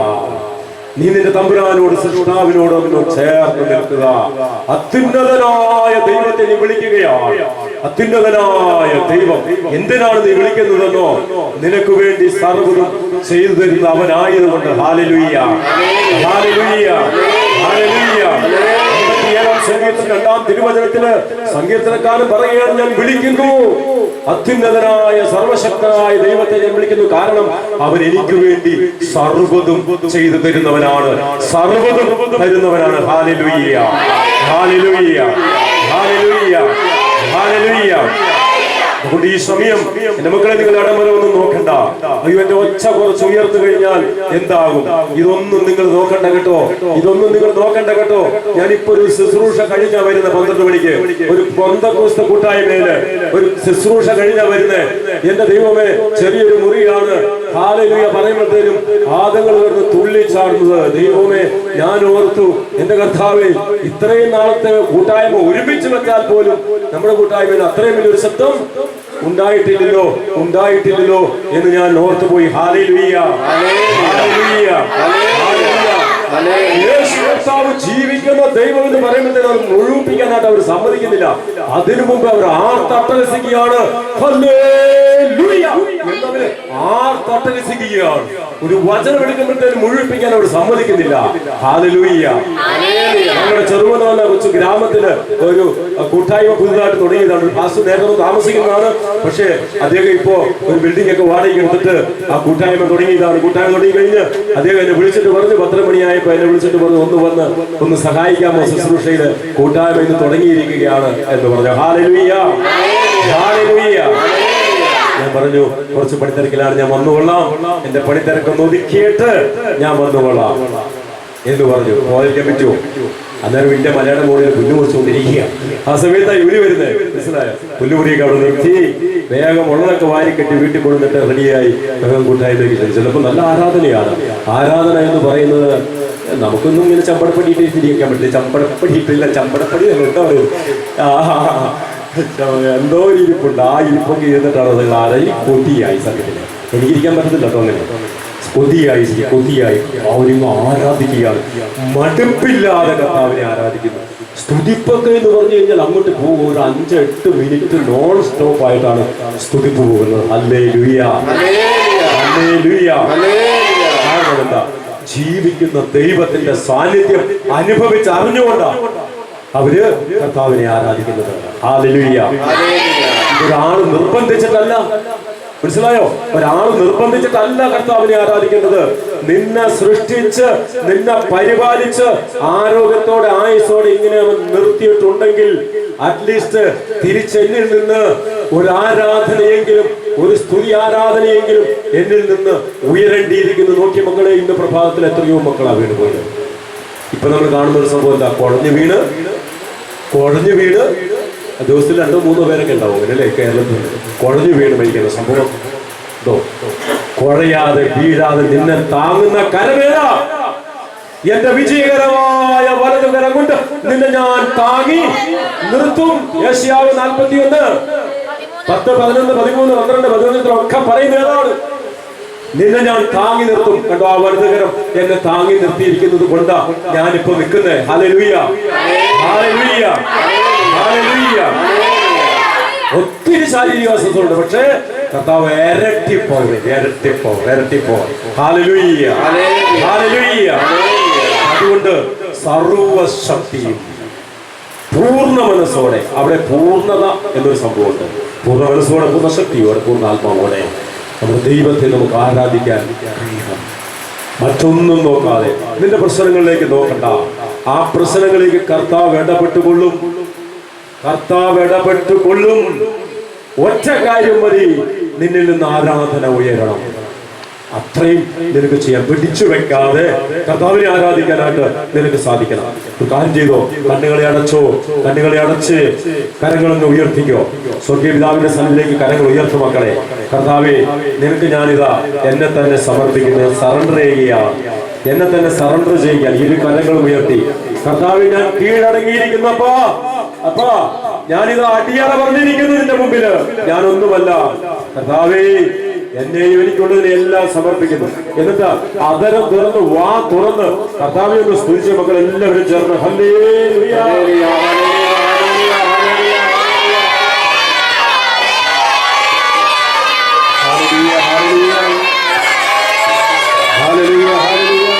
നീ നിന്റെ തമ്പുരാനോട് സൃഷ്ടാവിനോട് ചേർന്ന് നിൽക്കുക. അത്യുന്നതനായ ദൈവത്തെ നീ വിളിക്കുകയാണ്. അത്യുന്നതനായ ദൈവം എന്തിനാണ് നീ വിളിക്കുന്നതെന്നോ, നിനക്ക് വേണ്ടി സർവ്വതും ചെയ്തു തരുന്ന അവനായതുകൊണ്ട്. Hallelujah, hallelujah, hallelujah. 57-ാം സങ്കീർത്തനം 2-ാം തിരുവചനത്തില് സങ്കീർത്തനക്കാരൻ പറയുകയാണ്, ഞാൻ വിളിക്കുന്നു അത്യുന്നതനായ സർവശക്തനായ ദൈവത്തെ ഞാൻ വിളിക്കുന്നു. കാരണം അവൻ എനിക്ക് വേണ്ടി സർവ്വതും ചെയ്തു തരുന്നവനാണ്, സർവ്വതും തരുന്നവനാണ്. Hallelujah, hallelujah, hallelujah, hallelujah. അതുകൊണ്ട് ഈ സമയം എന്റെ മക്കളെ, നിങ്ങൾ ഇടമലൊന്നും നോക്കണ്ട. അയ്യോ, എന്റെ ഒച്ച കുറച്ച് ഉയർന്നു കഴിഞ്ഞാൽ എന്താകും? ഇതൊന്നും നിങ്ങൾ നോക്കണ്ട കേട്ടോ, ഇതൊന്നും നിങ്ങൾ നോക്കണ്ട കേട്ടോ. ഞാനിപ്പോ ഒരു ശുശ്രൂഷ കഴിഞ്ഞാ വരുന്ന 12 മണിക്ക് ഒരു പെന്തക്കോസ്ത് കൂട്ടായ്മയില് ഒരു ശുശ്രൂഷ കഴിഞ്ഞാ വരുന്നേ. എന്റെ ദൈവമേ, ചെറിയൊരു മുറിയാണ്. ഹല്ലേലൂയ പറയുമ്പോഴത്തേനും ആദങ്ങൾ വരുന്ന തുള്ളിച്ചാടുന്നത്. ദൈവമേ, ഞാൻ ഓർത്തു, എന്റെ കർത്താവേ, ഇത്രയും നാളത്തെ കൂട്ടായ്മ ഒരുമിച്ച് വെച്ചാൽ പോലും നമ്മുടെ കൂട്ടായ്മയിൽ അത്രയും വലിയൊരു ശബ്ദം ഉണ്ടായിട്ടില്ലല്ലോ എന്ന് ഞാൻ ഓർത്തുപോയി. Hallelujah, hallelujah, hallelujah. യേശു കർത്താവ് ജീവിക്കുന്ന ദൈവം എന്ന് പറയുമ്പോൾ അവർ മുഴുവിപ്പിക്കാനായിട്ട് അവർ സമ്മതിക്കുന്നില്ല. അതിനു മുമ്പ് അവർ ആർത്തട്ടഹസിക്കുകയാണ്. ഹല്ലേലൂയ എന്നവര് ആർത്തട്ടഹസിക്കുകയാണ്. ഒരു വചനം എടുക്കുമ്പോഴത്തേനും മുഴുവിപ്പിക്കാൻ അവർ സമ്മതിക്കുന്നില്ല. ഹല്ലേലൂയ. ഞങ്ങളുടെ ചെറുപുഴ കൊച്ചു ഗ്രാമത്തില് ഒരു കൂട്ടായ്മ പുതുതായിട്ട് തുടങ്ങിയതാണ്. ഒരു പാസ്റ്റർ നേരത്തെ താമസിക്കുന്നതാണ്. പക്ഷേ അദ്ദേഹം ഇപ്പോ ഒരു ബിൽഡിംഗ് ഒക്കെ വാടകയ്ക്ക് എടുത്തിട്ട് ആ കൂട്ടായ്മ തുടങ്ങിയതാണ്. കൂട്ടായ്മ തുടങ്ങി കഴിഞ്ഞ് അദ്ദേഹം എന്നെ വിളിച്ചിട്ട് പറഞ്ഞു, 10 മണിയായപ്പോ എന്നെ വിളിച്ചിട്ട് പറഞ്ഞു, ഒന്ന് സഹായിക്കാമോ ശുശ്രൂഷയില്, കൂട്ടായ്മ ഇന്ന് തുടങ്ങിയിരിക്കുകയാണ് എന്ന് പറഞ്ഞു. Hallelujah, hallelujah. ഞാൻ പറഞ്ഞു, കുറച്ച് പണിത്തിരക്കിലാണ്, ഞാൻ വന്നുകൊള്ളാം, എന്റെ പണിത്തിരക്കൊന്ന് ഒതുക്കിയിട്ട് ഞാൻ വന്നുകൊള്ളാം എന്ന് പറഞ്ഞു. പോയിരിക്കാൻ പറ്റുമോ? അന്നേരം എന്റെ മലയാളം മോളിൽ പുല്ല് മുറിച്ചുകൊണ്ടിരിക്കുക. ആ സമയത്താണ് ഇവര് വരുന്നത്. മനസ്സിലായോ? പുല്ലുമുറിയൊക്കെ അവിടെ നിർത്തി വേഗം ഉള്ളതൊക്കെ വാരിക്കെട്ടി വീട്ടിൽ കൊണ്ടുവന്നിട്ട് റെഡിയായി വേഗം കൂട്ടായ്മയ്ക്ക് ക്ഷണിച്ചു. ചിലപ്പോൾ നല്ല ആരാധനയാണ്. ആരാധന എന്ന് പറയുന്നത് നമുക്കൊന്നും ഇങ്ങനെ ചമ്പടപ്പടിയിട്ട് തിരിക്കാൻ പറ്റില്ല. ചമ്പടപ്പടിയിട്ടില്ല, ചമ്പടപ്പടി എന്താ പറയുക, എന്തോ ഒരു ഇരിപ്പുണ്ട്. ആ ഇരിപ്പൊക്കെ ഇരുന്നിട്ടാണ് നിങ്ങൾ ആരായി കൊതിയായി സത്യത്തിന്. എനിക്കിരിക്കാൻ പറ്റത്തില്ല കേട്ടോ. അങ്ങനെ കൊതിയായി അവരിങ്ങ് ആരാധിക്കുകയാണ്. മടുപ്പില്ലാതെ കർത്താവിനെ ആരാധിക്കുന്നു. സ്തുതിപ്പൊക്കെ എന്ന് പറഞ്ഞു കഴിഞ്ഞാൽ അങ്ങോട്ട് പോകും. ഒരു 5-8 മിനിറ്റ് നോൺ സ്റ്റോപ്പ് ആയിട്ടാണ് സ്തുതിപ്പ് പോകുന്നത്. Hallelujah, hallelujah. കാരണം എന്താ? ജീവിക്കുന്ന ദൈവത്തിന്റെ സാന്നിധ്യം അനുഭവിച്ചറിഞ്ഞുകൊണ്ടാണ് അവര് കർത്താവിനെ ആരാധിക്കുന്നത്. ഹല്ലേലൂയ. ഒരാള് നിർബന്ധിച്ചിട്ടല്ല, മനസ്സിലായോ? ഒരാൾ നിർബന്ധിച്ചിട്ടല്ല കർത്താവിനെ ആരാധിക്കേണ്ടത്. നിന്നെ സൃഷ്ടിച്ച് നിന്നെ പരിപാലിച്ച് ആരോഗ്യത്തോടെ ആയുസോടെ ഇങ്ങനെ അവൻ നിർത്തിയിട്ടുണ്ടെങ്കിൽ അറ്റ്ലീസ്റ്റ് തിരിച്ചെന്നിൽ നിന്ന് ഒരു ആരാധനയെങ്കിലും, ഒരു സ്തുതി ആരാധനയെങ്കിലും എന്നിൽ നിന്ന് ഉയരേണ്ടിയിരിക്കുന്നു. നോക്കി മക്കളെ, ഇന്ന് പ്രഭാതത്തിൽ എത്രയോ മക്കളാ വീണ് പോയത്. ഇപ്പൊ നമ്മൾ കാണുന്ന ഒരു സംഭവം എന്താ? കുഴഞ്ഞു വീണ് ദിവസത്തിൽ 2-3 പേരൊക്കെ ഉണ്ടാവും അല്ലേ കേരളത്തിൽ. കുഴഞ്ഞു വീണ് മരിക്കുന്ന സംഭവം. കുഴയാതെ വീഴാതെ നിന്നെ താങ്ങുന്ന കരമേല, എന്റെ വിജയകരമായ വലതുകരം കൊണ്ട് നിന്നെ ഞാൻ താങ്ങി നിർത്തും. യെശയ്യാവ് 41:10, 11, 13, 12, 11 ഒക്കെ പറയുന്നതാണ്. നിന്നെ ഞാൻ താങ്ങി നിർത്തും. കണ്ടോ, ആ വലതുകരം എന്നെ താങ്ങി നിർത്തിയിരിക്കുന്നത് കൊണ്ടാ ഞാനിപ്പോ നിൽക്കുന്നത്. Hallelujah, hallelujah, hallelujah. ഒത്തിരി ശാരീരിക അസ്വസ്ഥതയുണ്ട്, പക്ഷേ കർത്താവ് ഇരട്ടിപ്പോ. Hallelujah, hallelujah. അതുകൊണ്ട് സർവശക്തിയും പൂർണ്ണ മനസ്സോടെ, അവിടെ പൂർണ്ണത എന്നൊരു സംഭവമുണ്ട്. പൂർണ്ണ മനസ്സോടെ, പൂർണ്ണ ശക്തിയോടെ, പൂർണ്ണ ആത്മാവോടെ നമ്മുടെ ദൈവത്തെ നമുക്ക് ആരാധിക്കാൻ കഴിയണം. മറ്റൊന്നും നോക്കാതെ നിന്റെ പ്രശ്നങ്ങളിലേക്ക് നോക്കണ്ട. ആ പ്രശ്നങ്ങളിലേക്ക് കർത്താവ് ഇടപെട്ടുകൊള്ളും. ഒറ്റ കാര്യം മതി, നിന്നിൽ നിന്ന് ആരാധന ഉയരണം. അത്രയും നിനക്ക് ചെയ്യാൻ പിടിച്ചു വെക്കാതെ കർത്താവിനെ ആരാധിക്കാനായിട്ട് നിനക്ക് സാധിക്കണം. ഒരു കാര്യം ചെയ്തോ, കണ്ണുകളെ അടച്ചോ, കണ്ണുകളെ അടച്ച് കരങ്ങളൊന്ന് ഉയർത്തിക്കോ. സ്വർഗീയ പിതാവിന്റെ സന്നിധിയിലേക്ക് കരങ്ങൾ ഉയർത്തു മക്കളെ. കർത്താവേ, നിനക്ക് ഞാനിതാ എന്നെ തന്നെ സമർപ്പിക്കുന്നത്, സറണ്ടർ ചെയ്യുകയാണ്, എന്നെ തന്നെ സറണ്ടർ ചെയ്യുക. ഇരു കരങ്ങളും ഉയർത്തി കർത്താവേ, ഞാൻ കീഴടങ്ങിയിരിക്കുന്നപ്പാ, അപ്പാ ഞാനിതാ അടിയറ പറഞ്ഞിരിക്കുന്നു നിന്റെ മുമ്പില്, ഞാനൊന്നുമല്ല. കർത്താവേ, എന്നെയും എനിക്കുള്ളതിനെ എല്ലാം സമർപ്പിക്കുന്നു. എന്നിട്ട് അതരം തുറന്ന് വാ തുറന്ന് കർത്താവെ ഒന്ന് സ്തുതിച്ച മക്കൾ എല്ലാവരും ചേർന്ന് hallelujah hallelujah hallelujah hallelujah hallelujah hallelujah.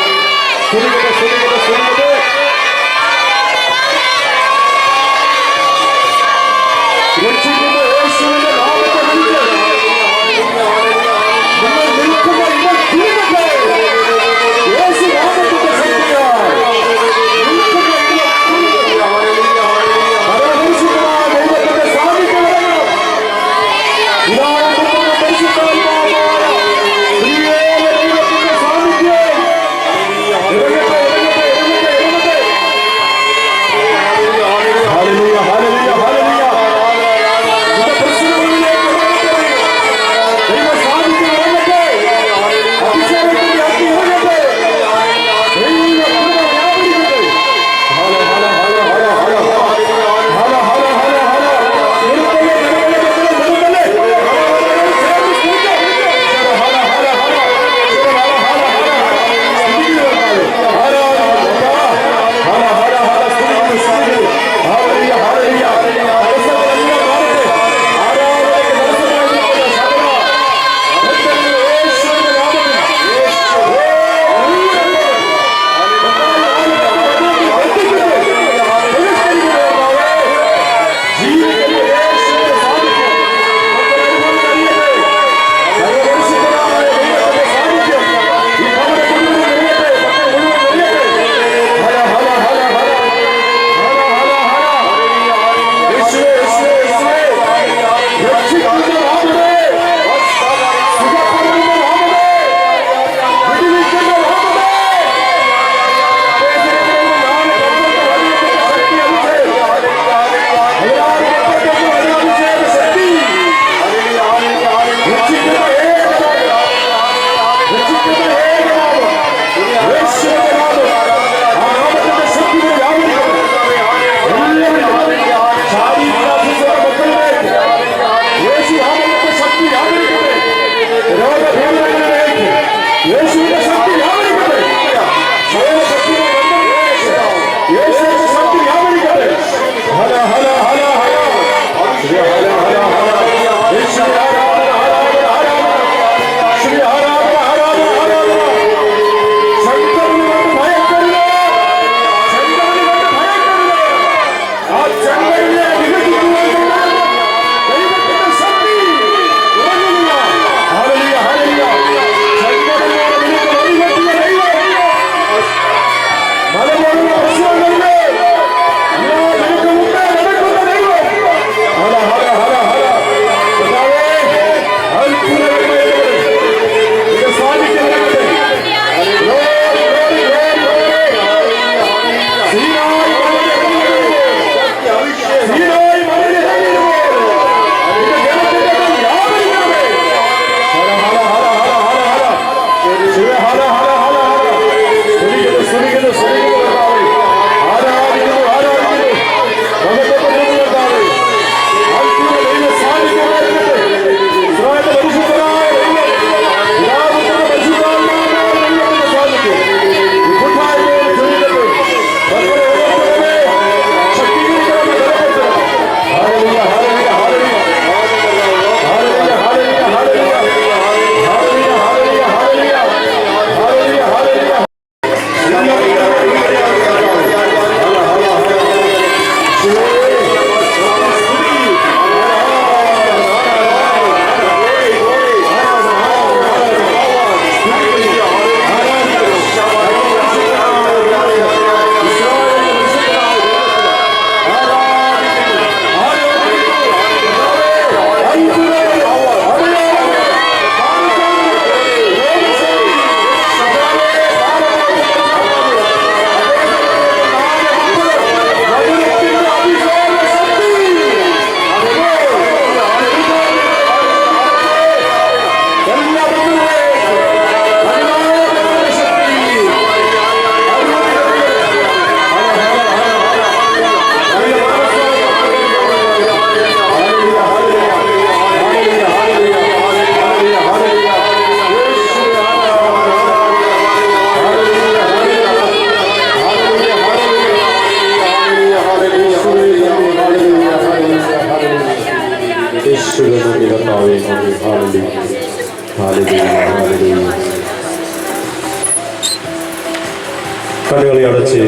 കണ്ണുകളെ അടച്ച്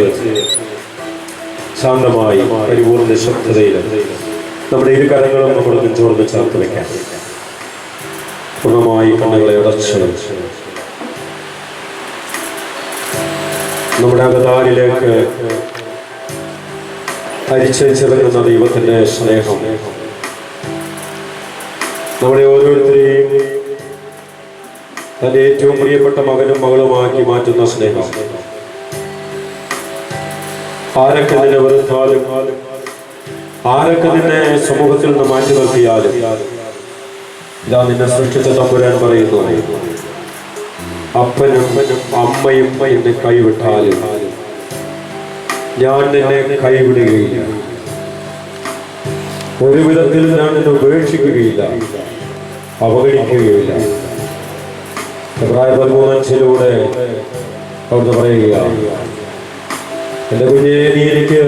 ശാന്തമായി പരിപൂർണ്ണ നിശബ്ദതയിൽ നമ്മുടെ ഇരു കരങ്ങളും നമ്മൾ നെഞ്ചോർന്ന് ചേർത്ത് വെക്കാം. പൂർണ്ണമായി കണ്ണുകളെ അടച്ച് നമ്മുടെ അകതാരിലേക്ക് അരിച്ചിറങ്ങുന്ന ദൈവത്തിന്റെ സ്നേഹം നമ്മളെ ഓരോരുത്തരെയും തന്റെ ഏറ്റവും പ്രിയപ്പെട്ട മകനും മകളുമാക്കി മാറ്റുന്ന സ്നേഹം. ആരൊക്കെ നിന്നെ വെറുത്താലും, ആരൊക്കെ നിന്നെ സമൂഹത്തിൽ നിന്ന് മാറ്റി നിർത്തിയാലും, ഇതാ നിന്നെ സൃഷ്ടിച്ച തമ്പുരാൻ പറയുന്നു, അപ്പനും അമ്മയും എന്നെ കൈവിട്ടാലും ഞാൻ നിന്നെ കൈവിടുകയില്ല. ഒരു വിധത്തിൽ ഞാൻ നിന്നെ ഉപേക്ഷിക്കുകയില്ല, അവഗണിക്കുകയില്ല. എബ്രായർ 13:5 അവിടുന്ന് പറയുക, എന്റെ കുഞ്ഞേ, നീ എനിക്ക്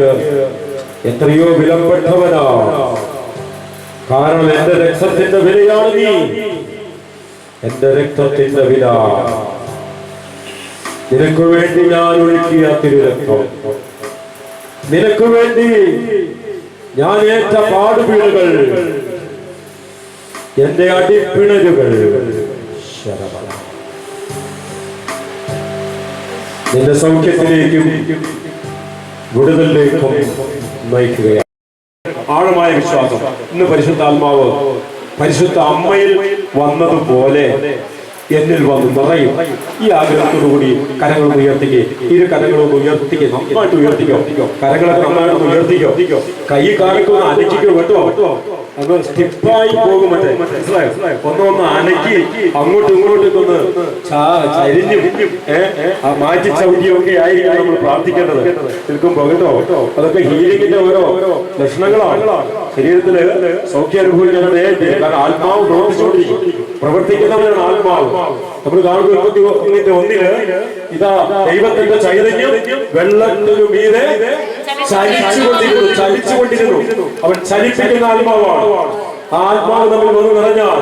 എത്രയോ വിലപ്പെട്ടവനാ, കാരണം എന്റെ രക്തത്തിന്റെ വിലയാണ് നീ. എന്റെ രക്തത്തിന്റെ വില, നിനക്ക് വേണ്ടി ഞാൻ ഒഴുക്കിയ തിരുരക്തം, നിനക്ക് വേണ്ടി ഞാൻ ഏറ്റ പാടുപീടുകൾ, എന്റെ അടിപ്പിണരുകൾ നിന്റെ സൗഖ്യത്തിലേക്കും വിടുതലിലേക്കും നയിക്കുകയാണ്. ആഴമായ വിശ്വാസം. ഇന്ന് പരിശുദ്ധാത്മാവ് പരിശുദ്ധ അമ്മയിൽ വന്നതുപോലെ എന്നിൽ വന്ന് നിറയും. ഈ ആഗ്രഹത്തോടുകൂടി കരങ്ങൾ ഉയർത്തിക്കേ, ഇരു കരങ്ങളും ഉയർത്തിക്കേ, നന്നായിട്ട് ഉയർത്തിക്കോ, കരങ്ങളൊക്കെ നന്നായിട്ട് ഉയർത്തിക്കോ, കൈ കാണിക്കൊന്ന് അനക്കിക്കോ കേട്ടോ. അത് സ്റ്റിപ്പായി പോകും. മനസ്സിലായോ? ഒന്നൊന്ന് അനക്കി അങ്ങോട്ടും ഇങ്ങോട്ടും ഒന്ന് ചരിഞ്ഞും മാറ്റി ചവിട്ടിയൊക്കെ ആയിരിക്കും നമ്മൾ പ്രാർത്ഥിക്കേണ്ടത് നിൽക്കുമ്പോ കേട്ടോ. അതൊക്കെ ഹീലിംഗിന്റെ ഓരോ ലക്ഷണങ്ങളാണ്. ശരീരത്തില് സൗഖ്യം അനുഭവിക്കുന്നത് കാരണം ആത്മാവ് പ്രവർത്തിച്ചുകൊണ്ടിരിക്കും. പ്രവർത്തിക്കുന്നവരാണ് ആത്മാവ്. നമ്മൾ കാണുമ്പോൾ 1:1 ഇതാ ദൈവത്തിന്റെ ചൈതന്യം വെള്ളത്തിനു മീതെ ചലിച്ചുകൊണ്ടിരുന്നു. അവൻ ചലിപ്പിക്കുന്ന ആത്മാവാണ്. ആ ആത്മാവ് നമ്മൾ വന്ന് നിറഞ്ഞാൽ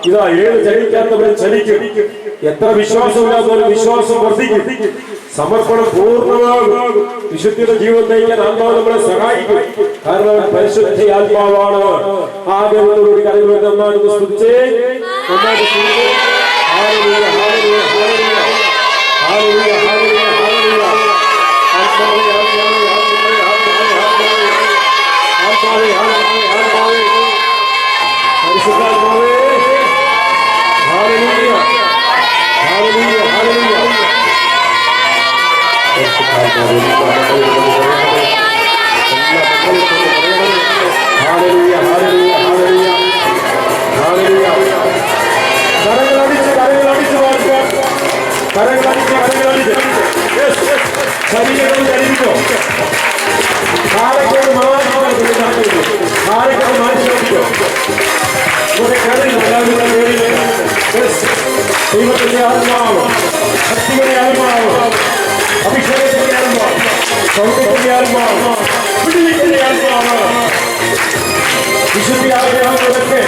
ഇതാ ഏത് ചലിക്കാത്തവരും ചലിക്കും. എത്ര വിശ്വാസമില്ലാത്തവരും വിശ്വാസം വർദ്ധിക്കും. സമർപ്പണം പൂർണ്ണമാകും. വിശുദ്ധിയുടെ ജീവൻ നയിക്കാൻ ആത്മാവ് നമ്മളെ സഹായിക്കും. കാരണം അവൻ പരിശുദ്ധ ആത്മാവാണ്. ആഗ്രഹത്തോടുകൂടി കരങ്ങൾ നന്നായിട്ട് സ്തുതിച്ചേ, നന്നായിട്ട് സ്തുതിച്ചേ. Hallelujah, hallelujah, hallelujah, hallelujah, hallelujah, hallelujah. ആത്മാവേ, ആത്മാവേ, ആത്മാവേ, ആത്മാവേ, ആത്മാവേ, ആത്മാവേ, പരിശുദ്ധാത്മാവേ, hallelujah, hallelujah, hallelujah. Hallelujah, hallelujah, hallelujah, hallelujah. കരങ്ങളടിച്ച് ശരീരം ചലിപ്പിക്കോ. കാലത്തോട് മാറ്റിക്കോ. ദൈവത്തിന്റെ ആത്മാവ്, ശക്തിയുടെ ആത്മാവ്, അഭിഷേകത്തിന്റെ ആത്മാവ്, സൗഖ്യത്തിന്റെ ആത്മാവ്, വിടുതലിന്റെ ആത്മാവ്, വിശുദ്ധി ആഗ്രഹങ്ങളൊക്കെ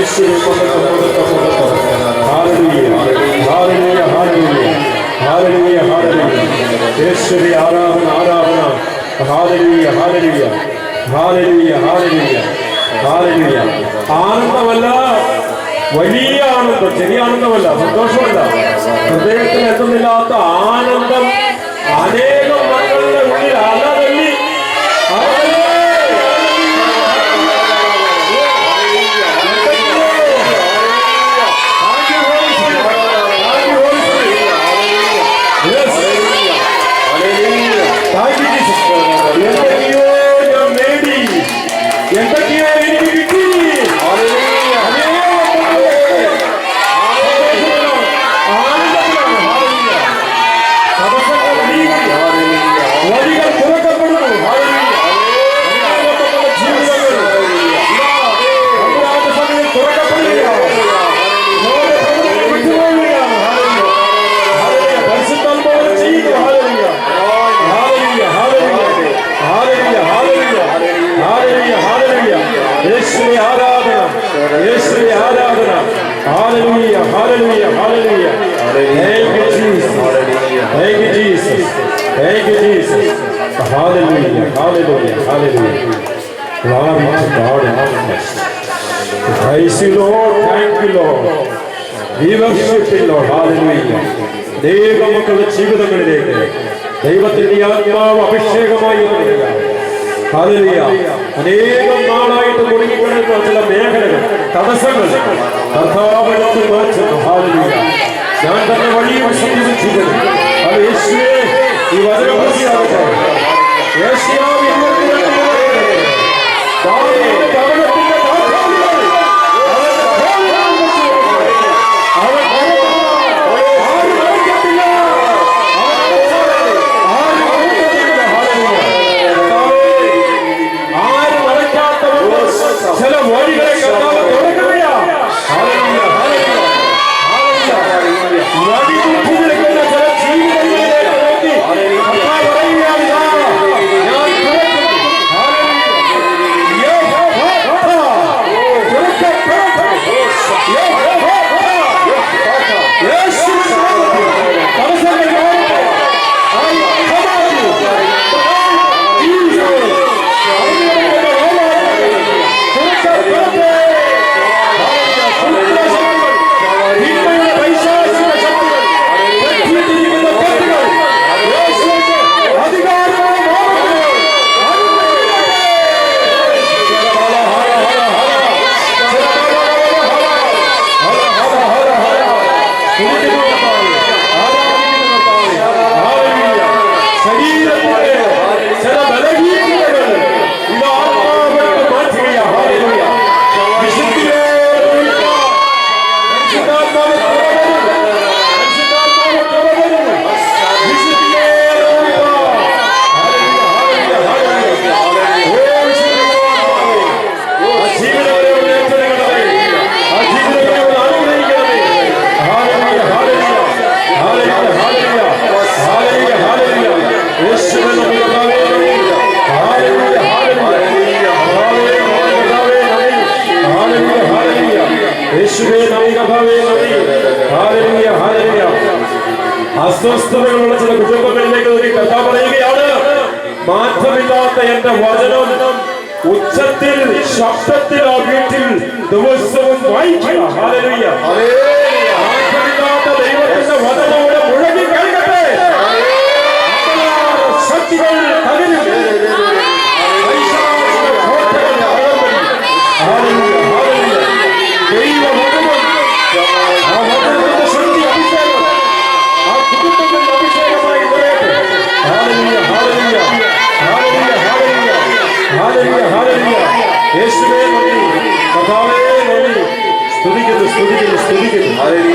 യേശുവേ മഹത്വം മഹത്വം മഹത്വം. Hallelujah hallelujah hallelujah hallelujah hallelujah. യേശുവേ ആരാധന ആരാധന. Hallelujah hallelujah hallelujah hallelujah hallelujah. ആനന്ദമല്ല, വലിയ ആനന്ദം, ചെറിയ ആനന്ദമല്ല, സന്തോഷമല്ല, ഹൃദയത്തിൽ എത്തുന്നില്ലാത്ത ആനന്ദം അനേകം മക്കളുടെ ഉള്ളിൽ അലതല്ലി എന്തൊക്കെയോ ഞാൻ നേടി, എന്തൊക്കെയോ എനിക്ക് കിട്ടി. വഴികൾ തുറക്കപ്പെടുന്നു. യേശുവേ ആരാധന, യേശുവേ ആരാധന. Hallelujah hallelujah hallelujah. Thank you Jesus, thank you Jesus, thank you Jesus. Hallelujah hallelujah hallelujah. Glory to God in the highest. Praise you Lord, thank you Lord, we worship you Lord. Hallelujah. ദൈവ മക്കളുടെ ജീവിതങ്ങളിലേക്ക് ദൈവത്തിന്റെ ആത്മാവ് അഭിഷേകമായി വരിക. Hallelujah. അനേകം നാളായിട്ട് കുടുങ്ങിക്കിടക്കുന്ന ചില മേഖലകൾ, തടസ്സങ്ങൾ കർത്താവ് എടുത്ത് മാറ്റുന്നു. ഹല്ലേലൂയ. ഞാൻ തന്നെ വഴിയും സത്യവും ചെയ്തത്. അത് യേശുവേ ഈ വചനം പൂർത്തിയാകട്ടെ. യേശുവേ ചില വഴികളെ കർത്താവ് തുറക്കുകയാണ്. വഴിമുട്ടിനിൽക്കുന്ന ചില ജീവിതങ്ങളിലേക്ക് നോക്കി കർത്താവ് പറയുകയാണ്, ഞാൻ അസ്വസ്ഥതകളുള്ള ചില കുടുംബങ്ങളിലേക്ക് ഒരു കഥ പറയുകയാണ്. മാറ്റമില്ലാത്ത എന്റെ വചനം ഉച്ചത്തിൽ ശബ്ദത്തിൽ ആ വീട്ടിൽ ദിവസവും വായിക്കുക. ഹല്ലേലൂയ. മാറ്റമില്ലാത്ത ദൈവത്തിന്റെ വചനോടെ മുഴങ്ങി കേൾക്കട്ടെ. ശക്തികൾ തകരും. യേശുവേ നന്ദി, കർത്താവേ നന്ദി. സ്തുതിക്കുന്നു സ്തുതിക്കുന്നു സ്തുതിക്കുന്നു. നന്ദി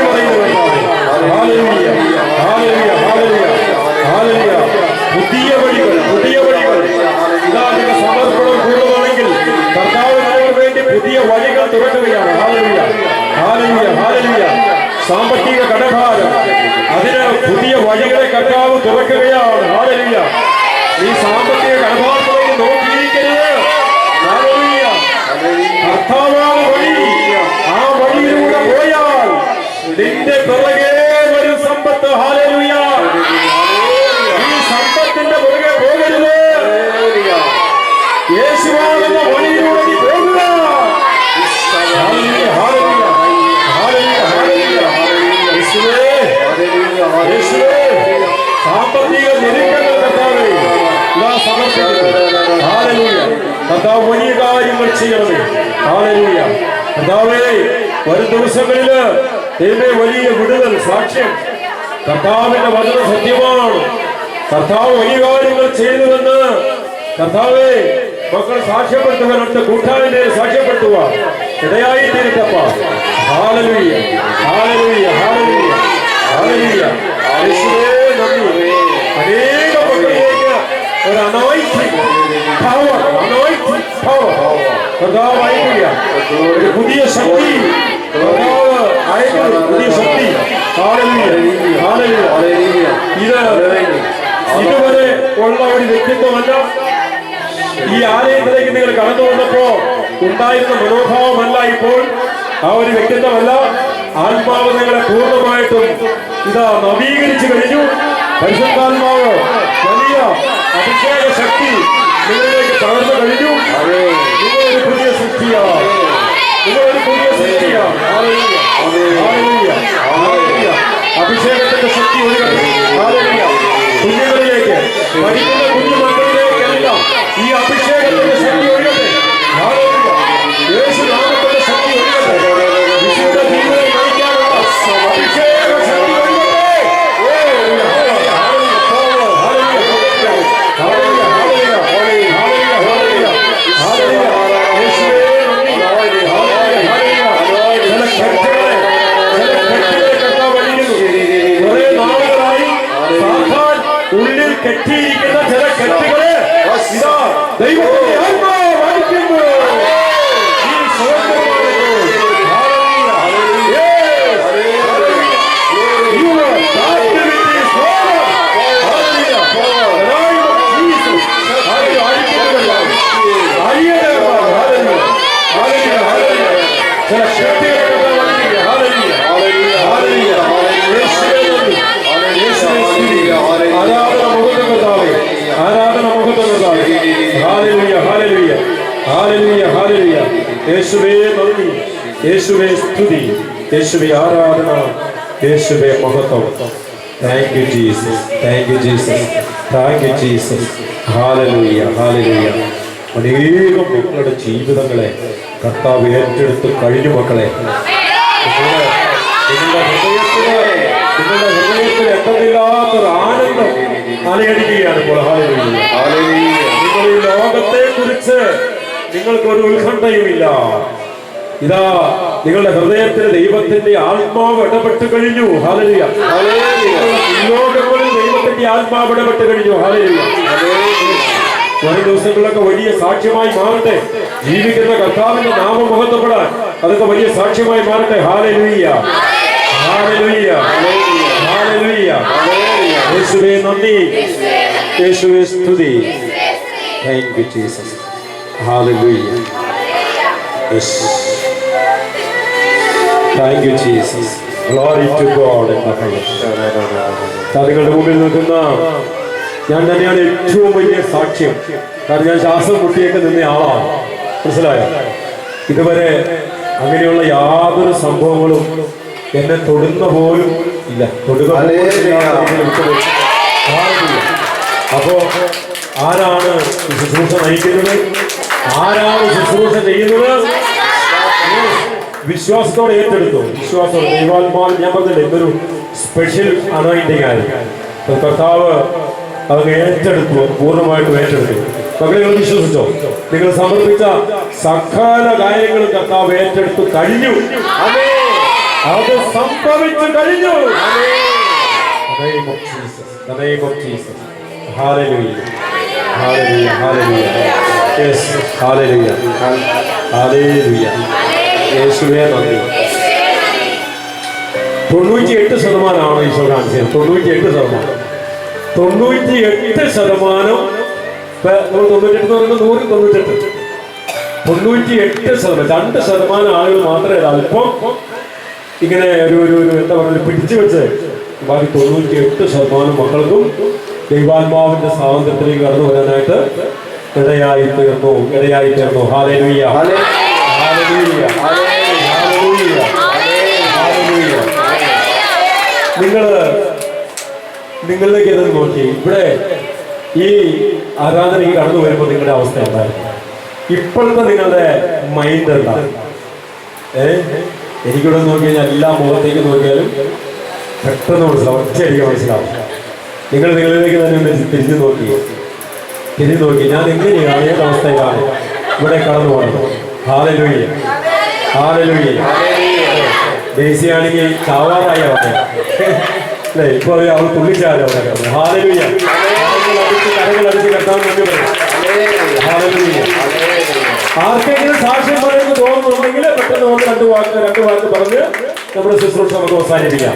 പറയുന്നു ഹല്ലേലൂയ ഹല്ലേലൂയ ഹല്ലേലൂയ ഹല്ലേലൂയ. പുതിയ വഴികൾ പുതിയ വഴികൾ. ഇതാ നിങ്ങൾ സമർപ്പണം കൂടുതലാണെങ്കിൽ കർത്താവ് നിങ്ങൾക്ക് വേണ്ടി പുതിയ വഴികൾ തുറക്കുകയാണ്. Hallelujah hallelujah hallelujah. സാമ്പത്തിക കടഭാരം, അതിന് പുതിയ വഴികളെ കർത്താവ് തുറക്കുകയാണ്. ഹല്ലേലൂയ. ഈ സാമ്പത്തിക കടഭാരത്തിലേക്ക് നോക്കിയിരിക്കരുത്. ഹല്ലേലൂയ. യേശുവാകുന്ന വഴിയിലൂടെ നീ പോകുക. Hallelujah, hallelujah, hallelujah, hallelujah. യേശുവേ, യേശുവേ, സാമ്പത്തിക ഞെരുക്കങ്ങൾ കർത്താവേ ഇതാ സമർപ്പിക്കുന്നു. ഹല്ലേലൂയ. കർത്താവ് വലിയ കാര്യങ്ങൾ ചെയ്യണമേ. ഹല്ലേലൂയ. കർത്താവേ, വരും ദിവസങ്ങളില് ദൈവമേ വലിയ വിടുതൽ സാക്ഷ്യം. കർത്താവിന്റെ വചനം സത്യമാണ്. കർത്താവ് വലിയ കാര്യങ്ങൾ ചെയ്തുവെന്ന് കർത്താവേ മക്കൾ സാക്ഷ്യപ്പെടുത്തുവാനുണ്ട്. കൂട്ടാളിനെ സാക്ഷ്യപ്പെടുത്തുക ഇടയായി തീരട്ടപ്പ. Hallelujah, hallelujah, hallelujah, hallelujah. യേശുവേ നന്ദി. അനേക മക്കളിലേക്ക് ഒരു അനോയിന്റിംഗ് പവർ, അനോയിന്റിംഗ് പവർ കർത്താവ് അയക്കുക. ഒരു പുതിയ ശക്തി കർത്താവ് അയക്കുന്നു, പുതിയ ശക്തി. Hallelujah, hallelujah. ഇതുവരെ ഉള്ള ഒരു വ്യക്തിത്വമല്ല. ഈ ആലയത്തിലേക്ക് നിങ്ങൾ കടന്നു വന്നപ്പോ ഉണ്ടായിരുന്ന മനോഭാവമല്ല ഇപ്പോൾ. ആ ഒരു വ്യക്തിത്വമല്ല. ആത്മാവ് നിങ്ങളെ പൂർണ്ണമായിട്ടും ഇതാ നവീകരിച്ചു കഴിഞ്ഞു. പരിശുദ്ധാത്മാവ് വലിയ അഭിഷേക ശക്തി നിങ്ങളിലേക്ക് പകർന്നു കഴിഞ്ഞു. നിങ്ങളൊരു പുതിയ സൃഷ്ടിയാണ്. നിങ്ങളൊരു പുതിയ സൃഷ്ടിയാണ്. അഭിഷേകത്തിന്റെ ശക്തി ഒഴുകട്ടെ. കുഞ്ഞുങ്ങളിലേക്ക്, പഠിക്കുന്ന കുഞ്ഞു മക്കളിലേക്കെല്ലാം ഈ അഭിഷേകത്തിന്റെ ശക്തി ഒഴുകട്ടെ. യേശു നാമത്തിന്റെ ശക്തി ഒഴുകട്ടെ. വിശുദ്ധ ജീവിതം നയിക്കാനുള്ള അഭിഷേക ശക്തി ഒഴുകട്ടെ. ഉള്ളിൽ കെട്ടിയിരിക്കുന്ന ചില കെട്ടുകളെ ഇതാ ദൈവത്തിന്റെ ആത്മാവ് വലിക്കുന്നു. ഈ യേശുവേ നന്ദി, യേശുവേ സ്തുതി, യേശുവേ ആരാധന, യേശുവേ മഹത്വം. Thank you Jesus, thank you Jesus, thank you Jesus. Hallelujah, hallelujah. അനേകം മക്കളുടെ ജീവിതങ്ങളെ കർത്താവ് ഏറ്റെടുത്ത് കഴിഞ്ഞു. മക്കളെ നിങ്ങളുടെ ഹൃദയത്തിൽ എന്തെന്നില്ലാത്തൊരു ആനന്ദം അലയടിക്കുകയാണ് ഇപ്പോൾ. Hallelujah, hallelujah. നിങ്ങൾ ഈ ലോകത്തെ കുറിച്ച് നിങ്ങൾക്കൊരു ഉത്കണ്ഠയുമില്ല. ഇതാ നിങ്ങളുടെ ഹൃദയത്തിൽ ദൈവത്തിന്റെ ആത്മാവ് ഇടപെട്ട് കഴിഞ്ഞു. Hallelujah, hallelujah. ലോകങ്ങളിൽ ദൈവത്തിന്റെ ആത്മാവ് ഇടപെട്ട് കഴിഞ്ഞു. ഹല്ലേലൂയ. വരും ദിവസങ്ങളിലൊക്കെ വലിയ സാക്ഷ്യമായി മാറട്ടെ. ജീവിക്കുന്ന കർത്താവിന്റെ നാമം മഹത്വപ്പെടാൻ അതൊക്കെ വലിയ സാക്ഷ്യമായി മാറട്ടെ. Hallelujah, hallelujah, hallelujah. യേശുവേ നന്ദി, യേശുവേ സ്തുതി. Thank you Jesus. Hallelujah. Yes. Thank you, Jesus. Glory to God in the highest. നിങ്ങളുടെ മുമ്പിൽ നിൽക്കുന്ന ഞാൻ തന്നെയാണ് ഏറ്റവും വലിയ സാക്ഷ്യം. കാരണം ഞാൻ ശ്വാസം മുട്ടിയൊക്കെ നിന്ന ആളാണ്. മനസ്സിലായോ? ഇതുവരെ അങ്ങനെയുള്ള യാതൊരു സംഭവങ്ങളും എന്നെ തൊടുന്ന പോലും ഇല്ല. അപ്പോ ആരാണ് ശുശ്രൂഷ നയിക്കുന്നത്? ആരാണ് ശുശ്രൂഷ ചെയ്യുന്നത്? വിശ്വാസത്തോടെ ഏറ്റെടുത്തു. വിശ്വാസത്തോടെ ദൈവാത്മാവിൽ ഞാൻ പറഞ്ഞില്ലേ ഇതൊരു സ്പെഷ്യൽ അനോയിന്റിംഗ് ആയിരുന്നു. കർത്താവ് അതങ്ങ് ഏറ്റെടുത്തു, പൂർണ്ണമായിട്ടും ഏറ്റെടുത്തു. മക്കളെ വിശ്വസിച്ചോ? നിങ്ങൾ സമർപ്പിച്ച സകല കാര്യങ്ങളും കർത്താവ് ഏറ്റെടുത്തു കഴിഞ്ഞു. അത് സംഭവിച്ചു കഴിഞ്ഞു. Hallelujah. Hallelujah. Hallelujah. Yes. Hallelujah. Hallelujah. യേശുവേ നന്ദി. 98% ഈശോ കാണിച്ചത്. 98%. 98%. നമ്മൾ 98 എന്ന് പറയുമ്പോൾ 198. 98%. 2% ആളുകൾ മാത്രമേ അല്പം ഇങ്ങനെ ഒരു എന്താ പറയുക പിടിച്ചു വെച്ച് ബാക്കി 98% മക്കൾക്കും ദൈവാത്മാവിന്റെ സ്വാതന്ത്ര്യത്തിലേക്ക് കടന്നു വരാനായിട്ട് ഇടയായി തീർന്നു. Hallelujah, hallelujah, hallelujah, hallelujah. നിങ്ങളിലേക്ക് എന്നത് നോക്കി. ഇവിടെ ഈ ആരാധനയ്ക്ക് കടന്നു വരുമ്പോൾ നിങ്ങളുടെ അവസ്ഥ എന്തായിരുന്നു? ഇപ്പോഴത്തെ നിങ്ങളുടെ മൈൻഡ് എന്താ? എനിക്കിവിടെ നോക്കി കഴിഞ്ഞാൽ എല്ലാ മുഖത്തേക്ക് നോക്കിയാലും പെട്ടെന്ന് മനസ്സിലാവും, ഒറ്റയടിക്ക് മനസ്സിലാവും. നിങ്ങളിലേക്ക് തന്നെ തിരിഞ്ഞു നോക്കി ഞാൻ എങ്ങനെയാണ്, ഏത് അവസ്ഥയിലാണ് ഇവിടെ കടന്നു പോകുന്നത്. Hallelujah, hallelujah. ദേശീയാണെങ്കിൽ ചാവാറായ അല്ലേ? ഇപ്പോൾ അവൾ തുള്ളിച്ചാലോ. ഹല്ലേലൂയ, കരങ്ങളടിച്ച് കർത്താവ് നന്ദി പറയും. ഹല്ലേലൂയ. ആർക്കെങ്കിലും സാക്ഷ്യം പറയുന്നത് തോന്നുന്നുണ്ടെങ്കിൽ പെട്ടെന്ന് വന്ന് രണ്ട് വാക്ക് പറഞ്ഞ് നമ്മുടെ ശുശ്രൂഷ നമുക്ക് അവസാനിപ്പിക്കാം.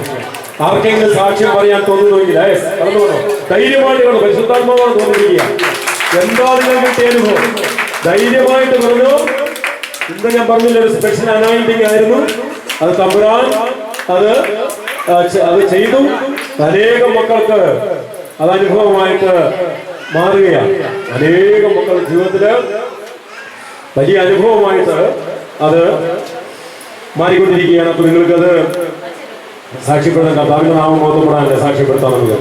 ആർക്കെങ്കിലും സാക്ഷ്യം പറയാൻ തോന്നുന്നുവെങ്കിൽ കടന്നു പോകണം. ധൈര്യമായിട്ട് വേണം, പരിശുദ്ധാത്മാവാണ് തോന്നിയിരിക്കുക. എന്താ നിങ്ങൾ കിട്ടിയ അനുഭവം? ധൈര്യമായിട്ട് പറഞ്ഞു. ഇന്ന് ഞാൻ പറഞ്ഞില്ല, ഒരു സ്പെഷ്യൽ അനോയിന്റിംഗ് ആയിരുന്നു. അത് തമ്പുരാൻ അത് ചെയ്തു. അനേകം മക്കൾക്ക് അത് അനുഭവമായിട്ട് മാറുകയാണ്. അനേകം മക്കൾ ജീവിതത്തില് വലിയ അനുഭവമായിട്ട് അത് മാറിക്കൊണ്ടിരിക്കുകയാണ്. അപ്പൊ നിങ്ങൾക്കത് സാക്ഷ്യപ്പെടുത്താൻ, കർത്താവിന്റെ നാമം ബോധപ്പെടാനല്ലേ സാക്ഷ്യപ്പെടുത്താൻ നമുക്ക്.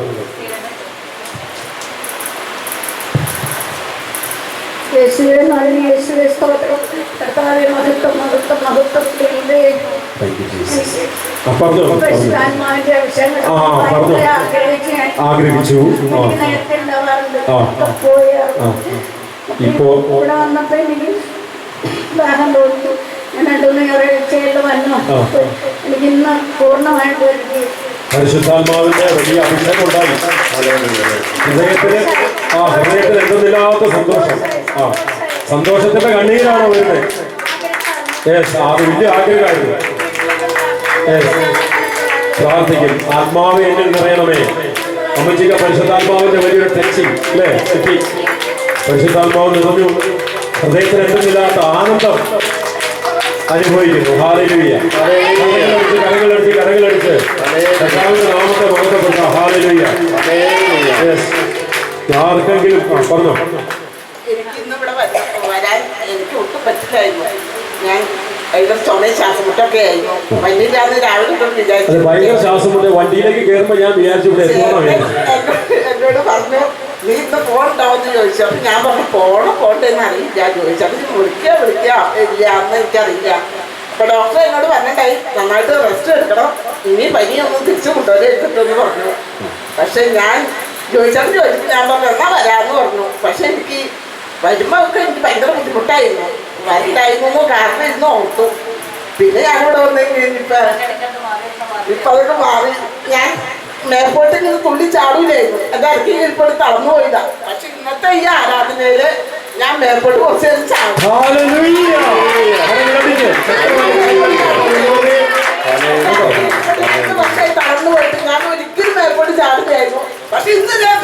ആഗ്രഹിച്ചു. ഇപ്പോ ദാഹം തോന്നി. ഞാൻ 2-3 ഒരാഴ്ചയിൽ വന്നു. എനിക്ക് ഇന്ന് പൂർണ്ണമായിട്ട് പരിശുദ്ധാത്മാവിന്റെ വലിയ അഭിഷേകം ഉണ്ടായി. ഹൃദയത്തിന് എന്തെന്നില്ലാത്ത സന്തോഷം. സന്തോഷത്തിന്റെ കണ്ണീരാണ് വരുന്നത്. അത് വലിയ ആഗ്രഹമായിരുന്നു. പ്രാർത്ഥിക്കും, ആത്മാവ് എന്നിൽ നിറയണമേ. അമ്മച്ചിക്ക് പരിശുദ്ധാത്മാവിന്റെ വലിയൊരു ടച്ചിങ് അല്ലേ കിട്ടി. പരിശുദ്ധാത്മാവ് നിറഞ്ഞു. ഹൃദയത്തിന് എന്തെന്നില്ലാത്ത ആനന്ദം അനുഭവിക്കുന്നു. ഹല്ലേലൂയ. കരങ്ങളടിച്ച് കർത്താവിന്റെ നാമത്തെ മഹത്വപ്പെടുത്താം. ഹല്ലേലൂയ. ആർക്കെങ്കിലും പറഞ്ഞോ. എനിക്കിന്നിവിടെ വരാൻ എനിക്ക് ഒട്ടും പറ്റില്ലായിരുന്നു. ഞാൻ ശ്വാസമുട്ടൊക്കെ ആയിരുന്നു. വണ്ടിയിലാന്ന് രാവിലെ വിചാരിച്ചു. ഭയങ്കര ശ്വാസമുട്ട്. വണ്ടിയിലേക്ക് കയറുമ്പോൾ ഞാൻ വിചാരിച്ചു ഇവിടെ എന്നോട് പറഞ്ഞു, നീ ഇന്ന് പോകണ്ടാവെന്ന് ചോദിച്ചു. അപ്പൊ ഞാൻ പറഞ്ഞു പോകണ്ടെന്ന് അറിയില്ല ചോദിച്ചു. അപ്പൊ വിളിക്കുക അന്ന് എനിക്കറിയില്ല. അപ്പൊ ഡോക്ടർ എന്നോട് പറഞ്ഞിട്ടായി, നന്നായിട്ട് റെസ്റ്റ് എടുക്കണം, ഇനി പനിയൊന്നും തിരിച്ചു കൊണ്ടുവരെടുത്തിട്ടെന്ന് പറഞ്ഞു. പക്ഷെ ഞാൻ ചോദിച്ചു ഞാൻ പറഞ്ഞു എന്നാ വരാമെന്ന് പറഞ്ഞു. പക്ഷെ എനിക്ക് വരുമ്പോ ഒക്കെ എനിക്ക് ഭയങ്കര ബുദ്ധിമുട്ടായിരുന്നു. വരണ്ടായിരുന്നു കാരണം ഇരുന്ന് ഓർത്തു. പിന്നെ ഞാനിവിടെ വന്നു ഇപ്പൊ അതൊക്കെ മാറി. ഞാൻ മേൽപോട്ട് ഇങ്ങനെ തുള്ളി ചാടൂലായിരുന്നു. എന്റെ ഇറക്കി കീഴ്പോട്ട് തളർന്നു പോയതാ. പക്ഷെ ഇന്നത്തെ ഈ ആരാധനയില് ഞാൻ മേൽപോട്ട് കുറച്ച് നേരം ചാടും. പക്ഷേ തളർന്നു പോയിട്ട് ഞാൻ ഒരിക്കലും മേൽപോട്ട് ചാടില്ലായിരുന്നു. പക്ഷെ ഇന്ന് ഞാൻ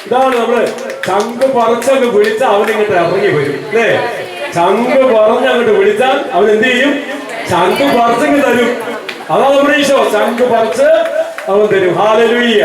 ഇതാണ് നമ്മള് ചങ്ക് പറിച്ചങ്ങ് വിളിച്ചാൽ അവനിങ്ങോട്ട് ഇറങ്ങി വരും അല്ലേ? ചങ്ക് പറഞ്ഞങ്ങോട്ട് വിളിച്ചാൽ അവൻ എന്ത് ചെയ്യും? ചങ്ക് പറിച്ചങ്ങ് തരും. അതാ നമ്മുടെ ഈശോ. ചങ്ക് പറിച്ച് അവൻ തരും. ഹല്ലേലൂയ.